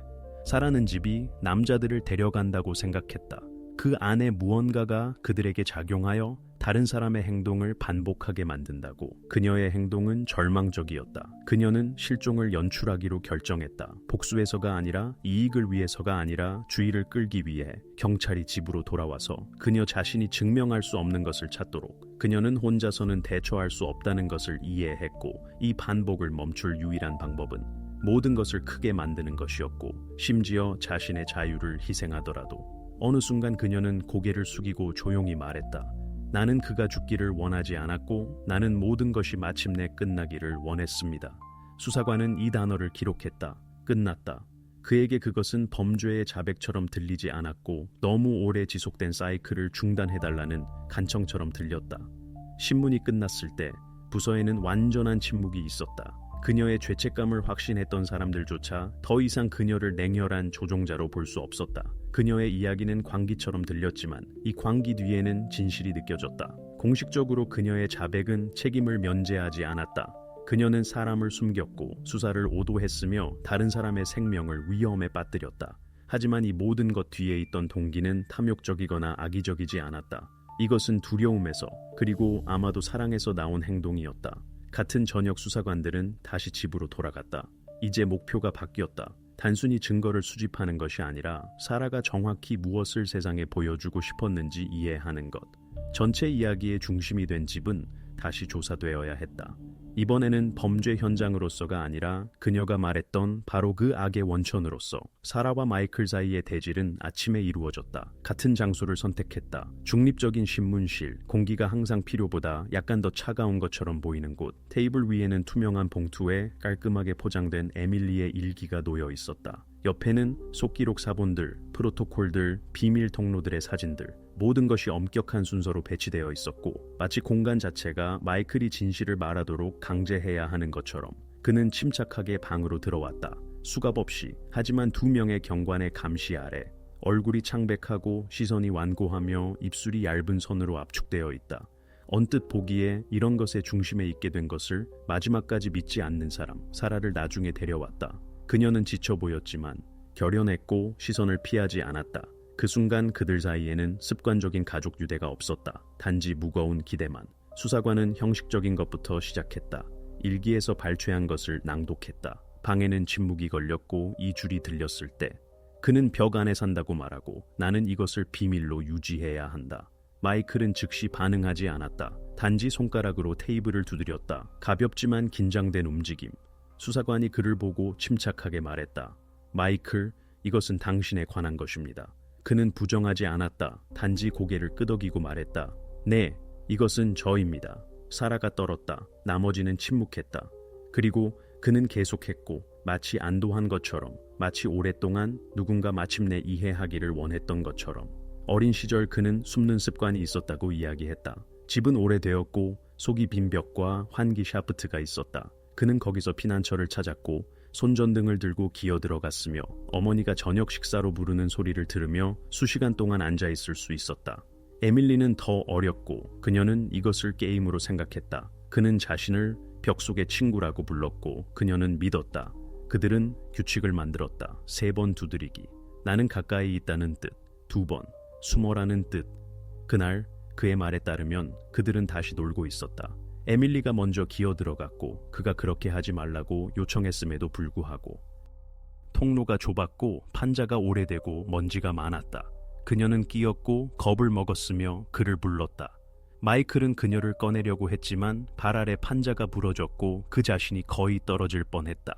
[SPEAKER 1] 사라는 집이 남자들을 데려간다고 생각했다. 그 안에 무언가가 그들에게 작용하여 다른 사람의 행동을 반복하게 만든다고. 그녀의 행동은 절망적이었다. 그녀는 실종을 연출하기로 결정했다. 복수해서가 아니라, 이익을 위해서가 아니라 주의를 끌기 위해 경찰이 집으로 돌아와서 그녀 자신이 증명할 수 없는 것을 찾도록. 그녀는 혼자서는 대처할 수 없다는 것을 이해했고 이 반복을 멈출 유일한 방법은 모든 것을 크게 만드는 것이었고, 심지어 자신의 자유를 희생하더라도. 어느 순간 그녀는 고개를 숙이고 조용히 말했다. 나는 그가 죽기를 원하지 않았고 나는 모든 것이 마침내 끝나기를 원했습니다. 수사관은 이 단어를 기록했다. 끝났다. 그에게 그것은 범죄의 자백처럼 들리지 않았고 너무 오래 지속된 사이클을 중단해달라는 간청처럼 들렸다. 신문이 끝났을 때 부서에는 완전한 침묵이 있었다. 그녀의 죄책감을 확신했던 사람들조차 더 이상 그녀를 냉혈한 조종자로 볼 수 없었다. 그녀의 이야기는 광기처럼 들렸지만 이 광기 뒤에는 진실이 느껴졌다. 공식적으로 그녀의 자백은 책임을 면제하지 않았다. 그녀는 사람을 숨겼고 수사를 오도했으며 다른 사람의 생명을 위험에 빠뜨렸다. 하지만 이 모든 것 뒤에 있던 동기는 탐욕적이거나 악의적이지 않았다. 이것은 두려움에서, 그리고 아마도 사랑에서 나온 행동이었다. 같은 저녁 수사관들은 다시 집으로 돌아갔다. 이제 목표가 바뀌었다. 단순히 증거를 수집하는 것이 아니라 사라가 정확히 무엇을 세상에 보여주고 싶었는지 이해하는 것. 전체 이야기의 중심이 된 집은 다시 조사되어야 했다. 이번에는 범죄 현장으로서가 아니라 그녀가 말했던 바로 그 악의 원천으로서. 사라와 마이클 사이의 대질은 아침에 이루어졌다. 같은 장소를 선택했다. 중립적인 신문실, 공기가 항상 필요보다 약간 더 차가운 것처럼 보이는 곳. 테이블 위에는 투명한 봉투에 깔끔하게 포장된 에밀리의 일기가 놓여 있었다. 옆에는 속기록 사본들, 프로토콜들, 비밀 통로들의 사진들. 모든 것이 엄격한 순서로 배치되어 있었고 마치 공간 자체가 마이클이 진실을 말하도록 강제해야 하는 것처럼. 그는 침착하게 방으로 들어왔다. 수갑 없이. 하지만 2명의 경관의 감시 아래 얼굴이 창백하고 시선이 완고하며 입술이 얇은 선으로 압축되어 있다. 언뜻 보기에 이런 것의 중심에 있게 된 것을 마지막까지 믿지 않는 사람, 사라를 나중에 데려왔다. 그녀는 지쳐 보였지만 결연했고 시선을 피하지 않았다. 그 순간 그들 사이에는 습관적인 가족 유대가 없었다. 단지 무거운 기대만. 수사관은 형식적인 것부터 시작했다. 일기에서 발췌한 것을 낭독했다. 방에는 침묵이 걸렸고 이 줄이 들렸을 때 그는 벽 안에 산다고 말하고 나는 이것을 비밀로 유지해야 한다. 마이클은 즉시 반응하지 않았다. 단지 손가락으로 테이블을 두드렸다. 가볍지만 긴장된 움직임. 수사관이 그를 보고 침착하게 말했다. 마이클, 이것은 당신에 관한 것입니다. 그는 부정하지 않았다. 단지 고개를 끄덕이고 말했다. 네, 이것은 저입니다. 사라가 떨었다. 나머지는 침묵했다. 그리고 그는 계속했고 마치 안도한 것처럼, 마치 오랫동안 누군가 마침내 이해하기를 원했던 것처럼. 어린 시절 그는 숨는 습관이 있었다고 이야기했다. 집은 오래되었고 속이 빈 벽과 환기 샤프트가 있었다. 그는 거기서 피난처를 찾았고 손전등을 들고 기어 들어갔으며 어머니가 저녁 식사로 부르는 소리를 들으며 수시간 동안 앉아있을 수 있었다. 에밀리는 더 어렸고 그녀는 이것을 게임으로 생각했다. 그는 자신을 벽 속의 친구라고 불렀고 그녀는 믿었다. 그들은 규칙을 만들었다. 3번 두드리기. 나는 가까이 있다는 뜻. 2번. 숨어라는 뜻. 그날 그의 말에 따르면 그들은 다시 놀고 있었다. 에밀리가 먼저 기어 들어갔고 그가 그렇게 하지 말라고 요청했음에도 불구하고. 통로가 좁았고 판자가 오래되고 먼지가 많았다. 그녀는 끼었고 겁을 먹었으며 그를 불렀다. 마이클은 그녀를 꺼내려고 했지만 발 아래 판자가 부러졌고 그 자신이 거의 떨어질 뻔했다.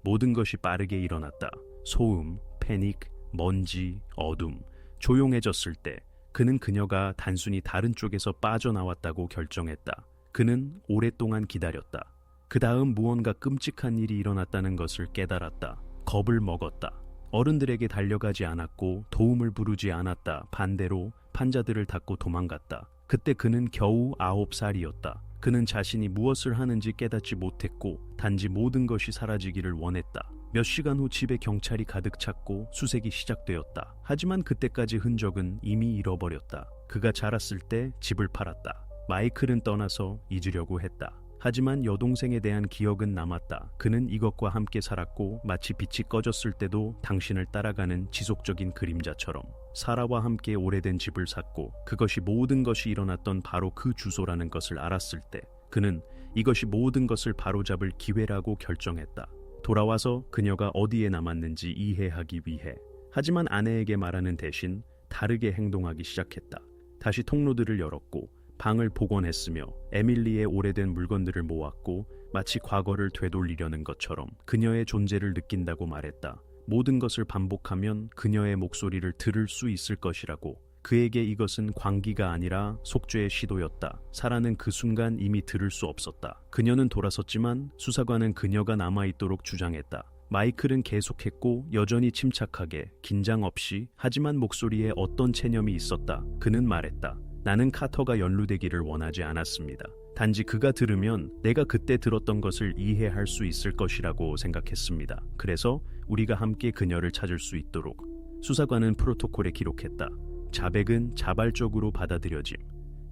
[SPEAKER 1] 모든 것이 빠르게 일어났다. 소음, 패닉, 먼지, 어둠. 조용해졌을 때 그는 그녀가 단순히 다른 쪽에서 빠져나왔다고 결정했다. 그는 오랫동안 기다렸다. 그 다음 무언가 끔찍한 일이 일어났다는 것을 깨달았다. 겁을 먹었다. 어른들에게 달려가지 않았고 도움을 부르지 않았다. 반대로 판자들을 닫고 도망갔다. 그때 그는 겨우 9살이었다. 그는 자신이 무엇을 하는지 깨닫지 못했고 단지 모든 것이 사라지기를 원했다. 몇 시간 후 집에 경찰이 가득 찼고 수색이 시작되었다. 하지만 그때까지 흔적은 이미 잃어버렸다. 그가 자랐을 때 집을 팔았다. 마이클은 떠나서 잊으려고 했다. 하지만 여동생에 대한 기억은 남았다. 그는 이것과 함께 살았고 마치 빛이 꺼졌을 때도 당신을 따라가는 지속적인 그림자처럼. 사라와 함께 오래된 집을 샀고 그것이 모든 것이 일어났던 바로 그 주소라는 것을 알았을 때 그는 이것이 모든 것을 바로잡을 기회라고 결정했다. 돌아와서 그녀가 어디에 남았는지 이해하기 위해. 하지만 아내에게 말하는 대신 다르게 행동하기 시작했다. 다시 통로들을 열었고 방을 복원했으며 에밀리의 오래된 물건들을 모았고 마치 과거를 되돌리려는 것처럼 그녀의 존재를 느낀다고 말했다. 모든 것을 반복하면 그녀의 목소리를 들을 수 있을 것이라고. 그에게 이것은 광기가 아니라 속죄의 시도였다. 사라는 그 순간 이미 들을 수 없었다. 그녀는 돌아섰지만 수사관은 그녀가 남아있도록 주장했다. 마이클은 계속했고 여전히 침착하게, 긴장 없이, 하지만 목소리에 어떤 체념이 있었다. 그는 말했다. 나는 카터가 연루되기를 원하지 않았습니다. 단지 그가 들으면 내가 그때 들었던 것을 이해할 수 있을 것이라고 생각했습니다. 그래서 우리가 함께 그녀를 찾을 수 있도록. 수사관은 프로토콜에 기록했다. 자백은 자발적으로 받아들여짐.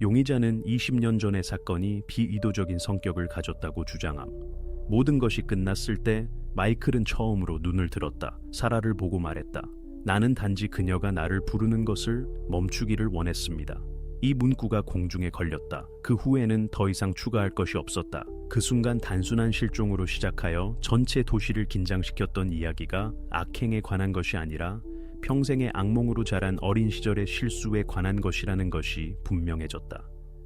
[SPEAKER 1] 용의자는 20년 전의 사건이 비의도적인 성격을 가졌다고 주장함. 모든 것이 끝났을 때 마이클은 처음으로 눈을 들었다. 사라를 보고 말했다. 나는 단지 그녀가 나를 부르는 것을 멈추기를 원했습니다. 이 문구가 공중에 걸렸다. 그 후에는 더 이상 추가할 것이 없었다. 그 순간 단순한 실종으로 시작하여 전체 도시를 긴장시켰던 이야기가 악행에 관한 것이 아니라 평생의 악몽으로 자란 어린 시절의 실수에 관한 것이라는 것이 분명해졌다.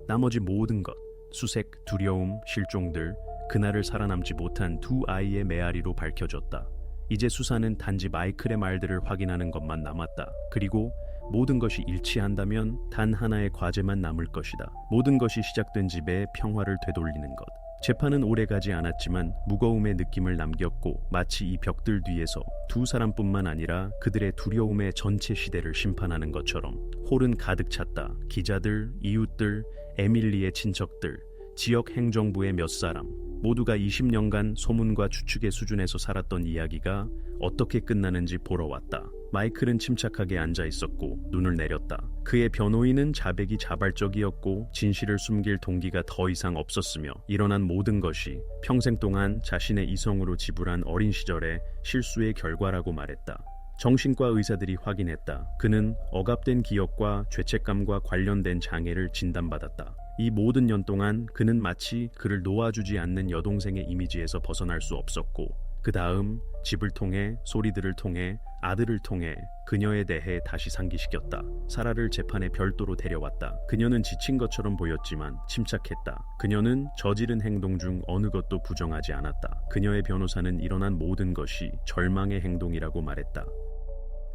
[SPEAKER 1] 나머지 모든 것, 수색, 두려움, 실종들, 그날을 살아남지 못한 2아이의 메아리로 밝혀졌다. 이제 수사는 단지 마이클의 말들을 확인하는 것만 남았다. 그리고 모든 것이 일치한다면 단 하나의 과제만 남을 것이다. 모든 것이 시작된 집에 평화를 되돌리는 것. 재판은 오래가지 않았지만 무거움의 느낌을 남겼고 마치 이 벽들 뒤에서 두 사람뿐만 아니라 그들의 두려움의 전체 시대를 심판하는 것처럼. 홀은 가득 찼다. 기자들, 이웃들, 에밀리의 친척들, 지역 행정부의 몇 사람, 모두가 20년간 소문과 추측의 수준에서 살았던 이야기가 어떻게 끝나는지 보러 왔다. 마이클은 침착하게 앉아 있었고 눈을 내렸다. 그의 변호인은 자백이 자발적이었고 진실을 숨길 동기가 더 이상 없었으며 일어난 모든 것이 평생 동안 자신의 이성으로 지불한 어린 시절의 실수의 결과라고 말했다. 정신과 의사들이 확인했다. 그는 억압된 기억과 죄책감과 관련된 장애를 진단받았다. 이 모든 년 동안 그는 마치 그를 놓아주지 않는 여동생의 이미지에서 벗어날 수 없었고 그 다음 집을 통해, 소리들을 통해, 아들을 통해 그녀에 대해 다시 상기시켰다. 사라를 재판에 별도로 데려왔다. 그녀는 지친 것처럼 보였지만 침착했다. 그녀는 저지른 행동 중 어느 것도 부정하지 않았다. 그녀의 변호사는 일어난 모든 것이 절망의 행동이라고 말했다.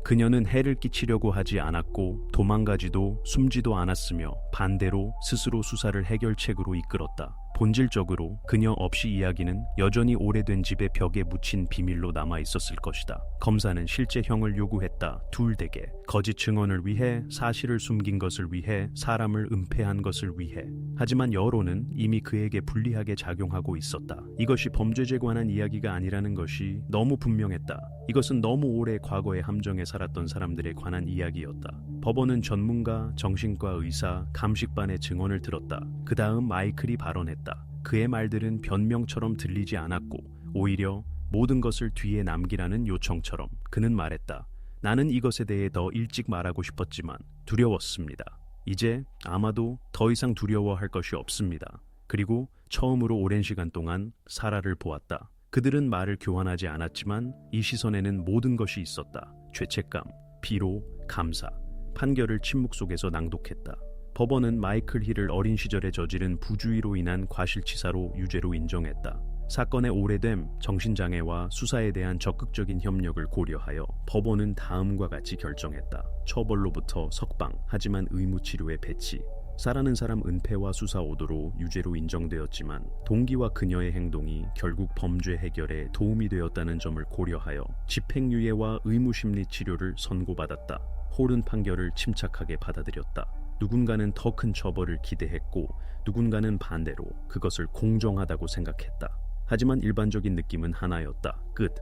[SPEAKER 1] 그녀는 해를 끼치려고 하지 않았고 도망가지도 숨지도 않았으며 반대로 스스로 수사를 해결책으로 이끌었다. 본질적으로 그녀 없이 이야기는 여전히 오래된 집의 벽에 묻힌 비밀로 남아 있었을 것이다. 검사는 실제 형을 요구했다. 둘되게 거짓 증언을 위해, 사실을 숨긴 것을 위해, 사람을 은폐한 것을 위해. 하지만 여론은 이미 그에게 불리하게 작용하고 있었다. 이것이 범죄에 관한 이야기가 아니라는 것이 너무 분명했다. 이것은 너무 오래 과거의 함정에 살았던 사람들에 관한 이야기였다. 법원은 전문가, 정신과 의사, 감식반의 증언을 들었다. 그 다음 마이클이 발언했다. 그의 말들은 변명처럼 들리지 않았고 오히려 모든 것을 뒤에 남기라는 요청처럼. 그는 말했다. 나는 이것에 대해 더 일찍 말하고 싶었지만 두려웠습니다. 이제 아마도 더 이상 두려워할 것이 없습니다. 그리고 처음으로 오랜 시간 동안 사라를 보았다. 그들은 말을 교환하지 않았지만 이 시선에는 모든 것이 있었다. 죄책감, 비로, 감사. 판결을 침묵 속에서 낭독했다. 법원은 마이클 힐을 어린 시절에 저지른 부주의로 인한 과실치사로 유죄로 인정했다. 사건의 오래됨, 정신장애와 수사에 대한 적극적인 협력을 고려하여 법원은 다음과 같이 결정했다. 처벌로부터 석방, 하지만 의무치료의 배치. 사라는 사람 은폐와 수사 오도로 유죄로 인정되었지만 동기와 그녀의 행동이 결국 범죄 해결에 도움이 되었다는 점을 고려하여 집행유예와 의무심리 치료를 선고받았다. 홀은 판결을 침착하게 받아들였다. 누군가는 더 큰 처벌을 기대했고 누군가는 반대로 그것을 공정하다고 생각했다. 하지만 일반적인 느낌은 하나였다. 끝.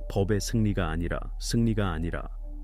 [SPEAKER 1] 법의 승리가 아니라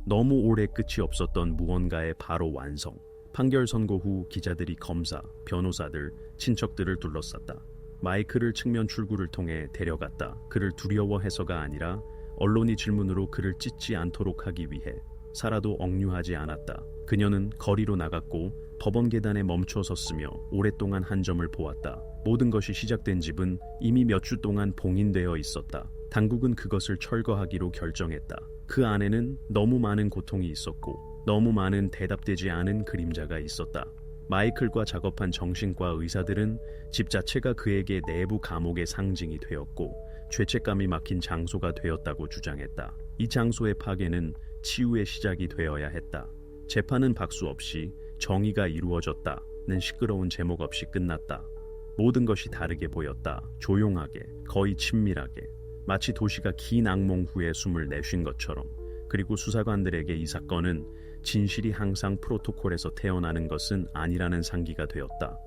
[SPEAKER 1] 너무 오래 끝이 없었던 무언가의 바로 완성. 판결 선고 후 기자들이 검사, 변호사들, 친척들을 둘러쌌다. 마이클을 측면 출구를 통해 데려갔다. 그를 두려워해서가 아니라 언론이 질문으로 그를 찢지 않도록 하기 위해. 사라도 억류하지 않았다. 그녀는 거리로 나갔고 법원 계단에 멈춰 섰으며 오랫동안 한 점을 보았다. 모든 것이 시작된 집은 이미 몇 주 동안 봉인되어 있었다. 당국은 그것을 철거하기로 결정했다. 그 안에는 너무 많은 고통이 있었고 너무 많은 대답되지 않은 그림자가 있었다. 마이클과 작업한 정신과 의사들은 집 자체가 그에게 내부 감옥의 상징이 되었고 죄책감이 막힌 장소가 되었다고 주장했다. 이 장소의 파괴는 치유의 시작이 되어야 했다. 재판은 박수 없이 정의가 이루어졌다는 시끄러운 제목 없이 끝났다. 모든 것이 다르게 보였다. 조용하게, 거의 친밀하게, 마치 도시가 긴 악몽 후에 숨을 내쉰 것처럼. 그리고 수사관들에게 이 사건은 진실이 항상 프로토콜에서 태어나는 것은 아니라는 상기가 되었다.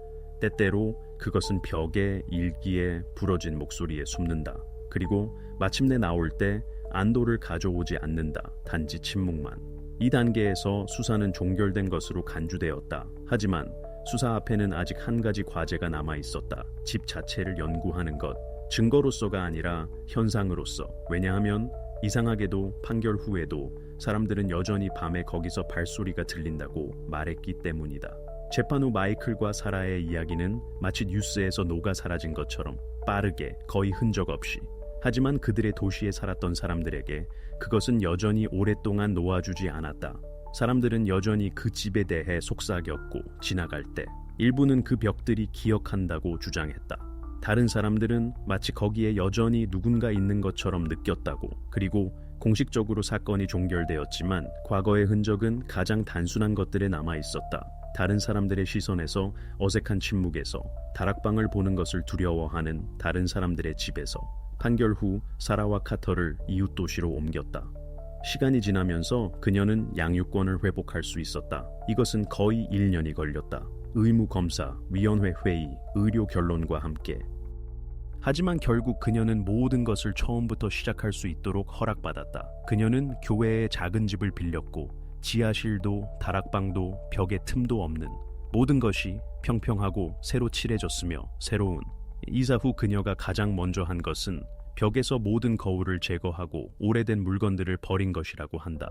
[SPEAKER 1] 때때로 그것은 벽에, 일기에, 부러진 목소리에 숨는다. 그리고 마침내 나올 때 안도를 가져오지 않는다. 단지 침묵만. 이 단계에서 수사는 종결된 것으로 간주되었다. 하지만 수사 앞에는 아직 한 가지 과제가 남아 있었다. 집 자체를 연구하는 것. 증거로서가 아니라 현상으로서. 왜냐하면 이상하게도 판결 후에도 사람들은 여전히 밤에 거기서 발소리가 들린다고 말했기 때문이다. 재판 후 마이클과 사라의 이야기는 마치 뉴스에서 녹아 사라진 것처럼 빠르게, 거의 흔적 없이. 하지만 그들의 도시에 살았던 사람들에게 그것은 여전히 오랫동안 놓아주지 않았다. 사람들은 여전히 그 집에 대해 속삭였고 지나갈 때 일부는 그 벽들이 기억한다고 주장했다. 다른 사람들은 마치 거기에 여전히 누군가 있는 것처럼 느꼈다고. 그리고 공식적으로 사건이 종결되었지만 과거의 흔적은 가장 단순한 것들에 남아 있었다. 다른 사람들의 시선에서, 어색한 침묵에서, 다락방을 보는 것을 두려워하는 다른 사람들의 집에서. 판결 후 사라와 카터를 이웃 도시로 옮겼다. 시간이 지나면서 그녀는 양육권을 회복할 수 있었다. 이것은 거의 1년이 걸렸다. 의무 검사, 위원회 회의, 의료 결론과 함께. 하지만 결국 그녀는 모든 것을 처음부터 시작할 수 있도록 허락받았다. 그녀는 교회의 작은 집을 빌렸고 지하실도 다락방도 벽에 틈도 없는 모든 것이 평평하고 새로 칠해졌으며 새로운. 이사 후 그녀가 가장 먼저 한 것은 벽에서 모든 거울을 제거하고 오래된 물건들을 버린 것이라고 한다.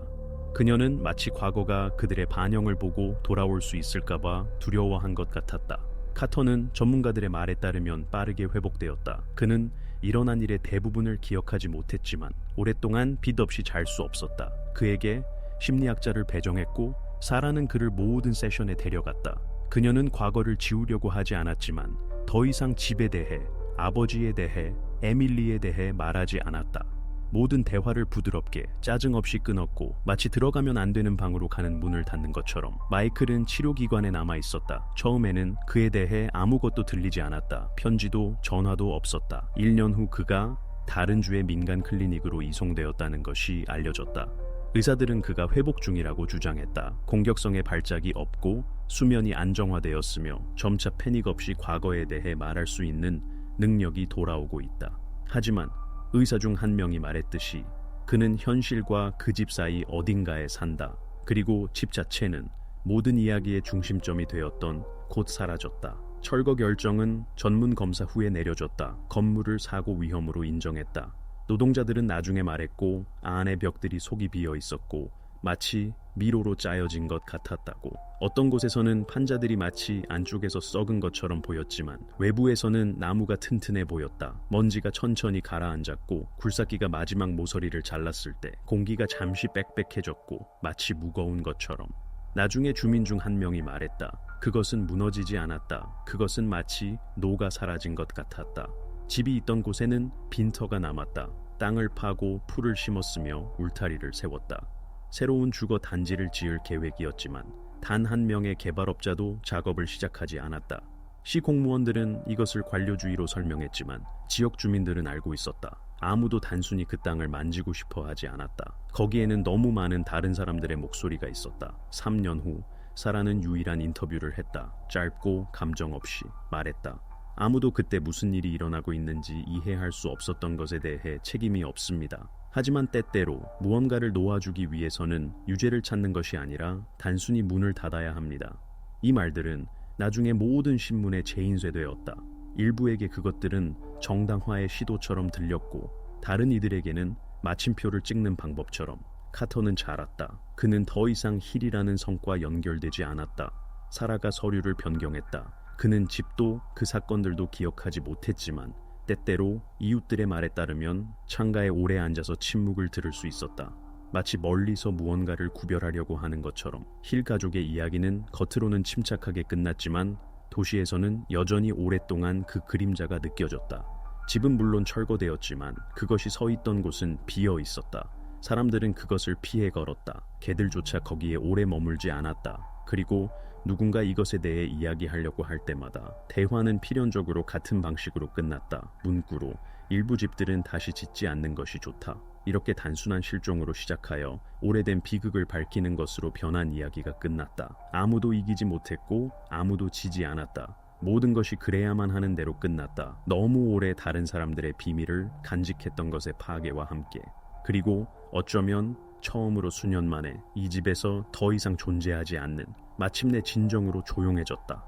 [SPEAKER 1] 그녀는 마치 과거가 그들의 반영을 보고 돌아올 수 있을까봐 두려워한 것 같았다. 카터는 전문가들의 말에 따르면 빠르게 회복되었다. 그는 일어난 일의 대부분을 기억하지 못했지만 오랫동안 빚 없이 잘 수 없었다. 그에게 심리학자를 배정했고 사라는 그를 모든 세션에 데려갔다. 그녀는 과거를 지우려고 하지 않았지만 더 이상 집에 대해, 아버지에 대해, 에밀리에 대해 말하지 않았다. 모든 대화를 부드럽게 짜증 없이 끊었고 마치 들어가면 안 되는 방으로 가는 문을 닫는 것처럼. 마이클은 치료기관에 남아 있었다. 처음에는 그에 대해 아무것도 들리지 않았다. 편지도 전화도 없었다. 1년 후 그가 다른 주의 민간 클리닉으로 이송되었다는 것이 알려졌다. 의사들은 그가 회복 중이라고 주장했다. 공격성의 발작이 없고 수면이 안정화되었으며 점차 패닉 없이 과거에 대해 말할 수 있는 능력이 돌아오고 있다. 하지만 의사 중 한 명이 말했듯이 그는 현실과 그 집 사이 어딘가에 산다. 그리고 집 자체는 모든 이야기의 중심점이 되었던 곧 사라졌다. 철거 결정은 전문 검사 후에 내려졌다. 건물을 사고 위험으로 인정했다. 노동자들은 나중에 말했고 안의 벽들이 속이 비어 있었고 마치 미로로 짜여진 것 같았다고. 어떤 곳에서는 판자들이 마치 안쪽에서 썩은 것처럼 보였지만 외부에서는 나무가 튼튼해 보였다. 먼지가 천천히 가라앉았고 굴삭기가 마지막 모서리를 잘랐을 때 공기가 잠시 빽빽해졌고 마치 무거운 것처럼. 나중에 주민 중 한 명이 말했다. 그것은 무너지지 않았다. 그것은 마치 녹아 사라진 것 같았다. 집이 있던 곳에는 빈터가 남았다. 땅을 파고 풀을 심었으며 울타리를 세웠다. 새로운 주거 단지를 지을 계획이었지만 단 한 명의 개발업자도 작업을 시작하지 않았다. 시 공무원들은 이것을 관료주의로 설명했지만 지역 주민들은 알고 있었다. 아무도 단순히 그 땅을 만지고 싶어 하지 않았다. 거기에는 너무 많은 다른 사람들의 목소리가 있었다. 3년 후 사라는 유일한 인터뷰를 했다. 짧고 감정 없이 말했다. 아무도 그때 무슨 일이 일어나고 있는지 이해할 수 없었던 것에 대해 책임이 없습니다. 하지만 때때로 무언가를 놓아주기 위해서는 유죄를 찾는 것이 아니라 단순히 문을 닫아야 합니다. 이 말들은 나중에 모든 신문에 재인쇄되었다. 일부에게 그것들은 정당화의 시도처럼 들렸고 다른 이들에게는 마침표를 찍는 방법처럼. 카터는 잘 알았다. 그는 더 이상 힐이라는 성과 연결되지 않았다. 사라가 서류를 변경했다. 그는 집도 그 사건들도 기억하지 못했지만 때때로 이웃들의 말에 따르면 창가에 오래 앉아서 침묵을 들을 수 있었다. 마치 멀리서 무언가를 구별하려고 하는 것처럼. 힐 가족의 이야기는 겉으로는 침착하게 끝났지만 도시에서는 여전히 오랫동안 그 그림자가 느껴졌다. 집은 물론 철거되었지만 그것이 서 있던 곳은 비어 있었다. 사람들은 그것을 피해 걸었다. 개들조차 거기에 오래 머물지 않았다. 그리고 누군가 이것에 대해 이야기하려고 할 때마다 대화는 필연적으로 같은 방식으로 끝났다. 문구로 일부 집들은 다시 짓지 않는 것이 좋다. 이렇게 단순한 실종으로 시작하여 오래된 비극을 밝히는 것으로 변한 이야기가 끝났다. 아무도 이기지 못했고 아무도 지지 않았다. 모든 것이 그래야만 하는 대로 끝났다. 너무 오래 다른 사람들의 비밀을 간직했던 것의 파괴와 함께. 그리고 어쩌면 처음으로 수년 만에 이 집에서 더 이상 존재하지 않는, 마침내 진정으로 조용해졌다.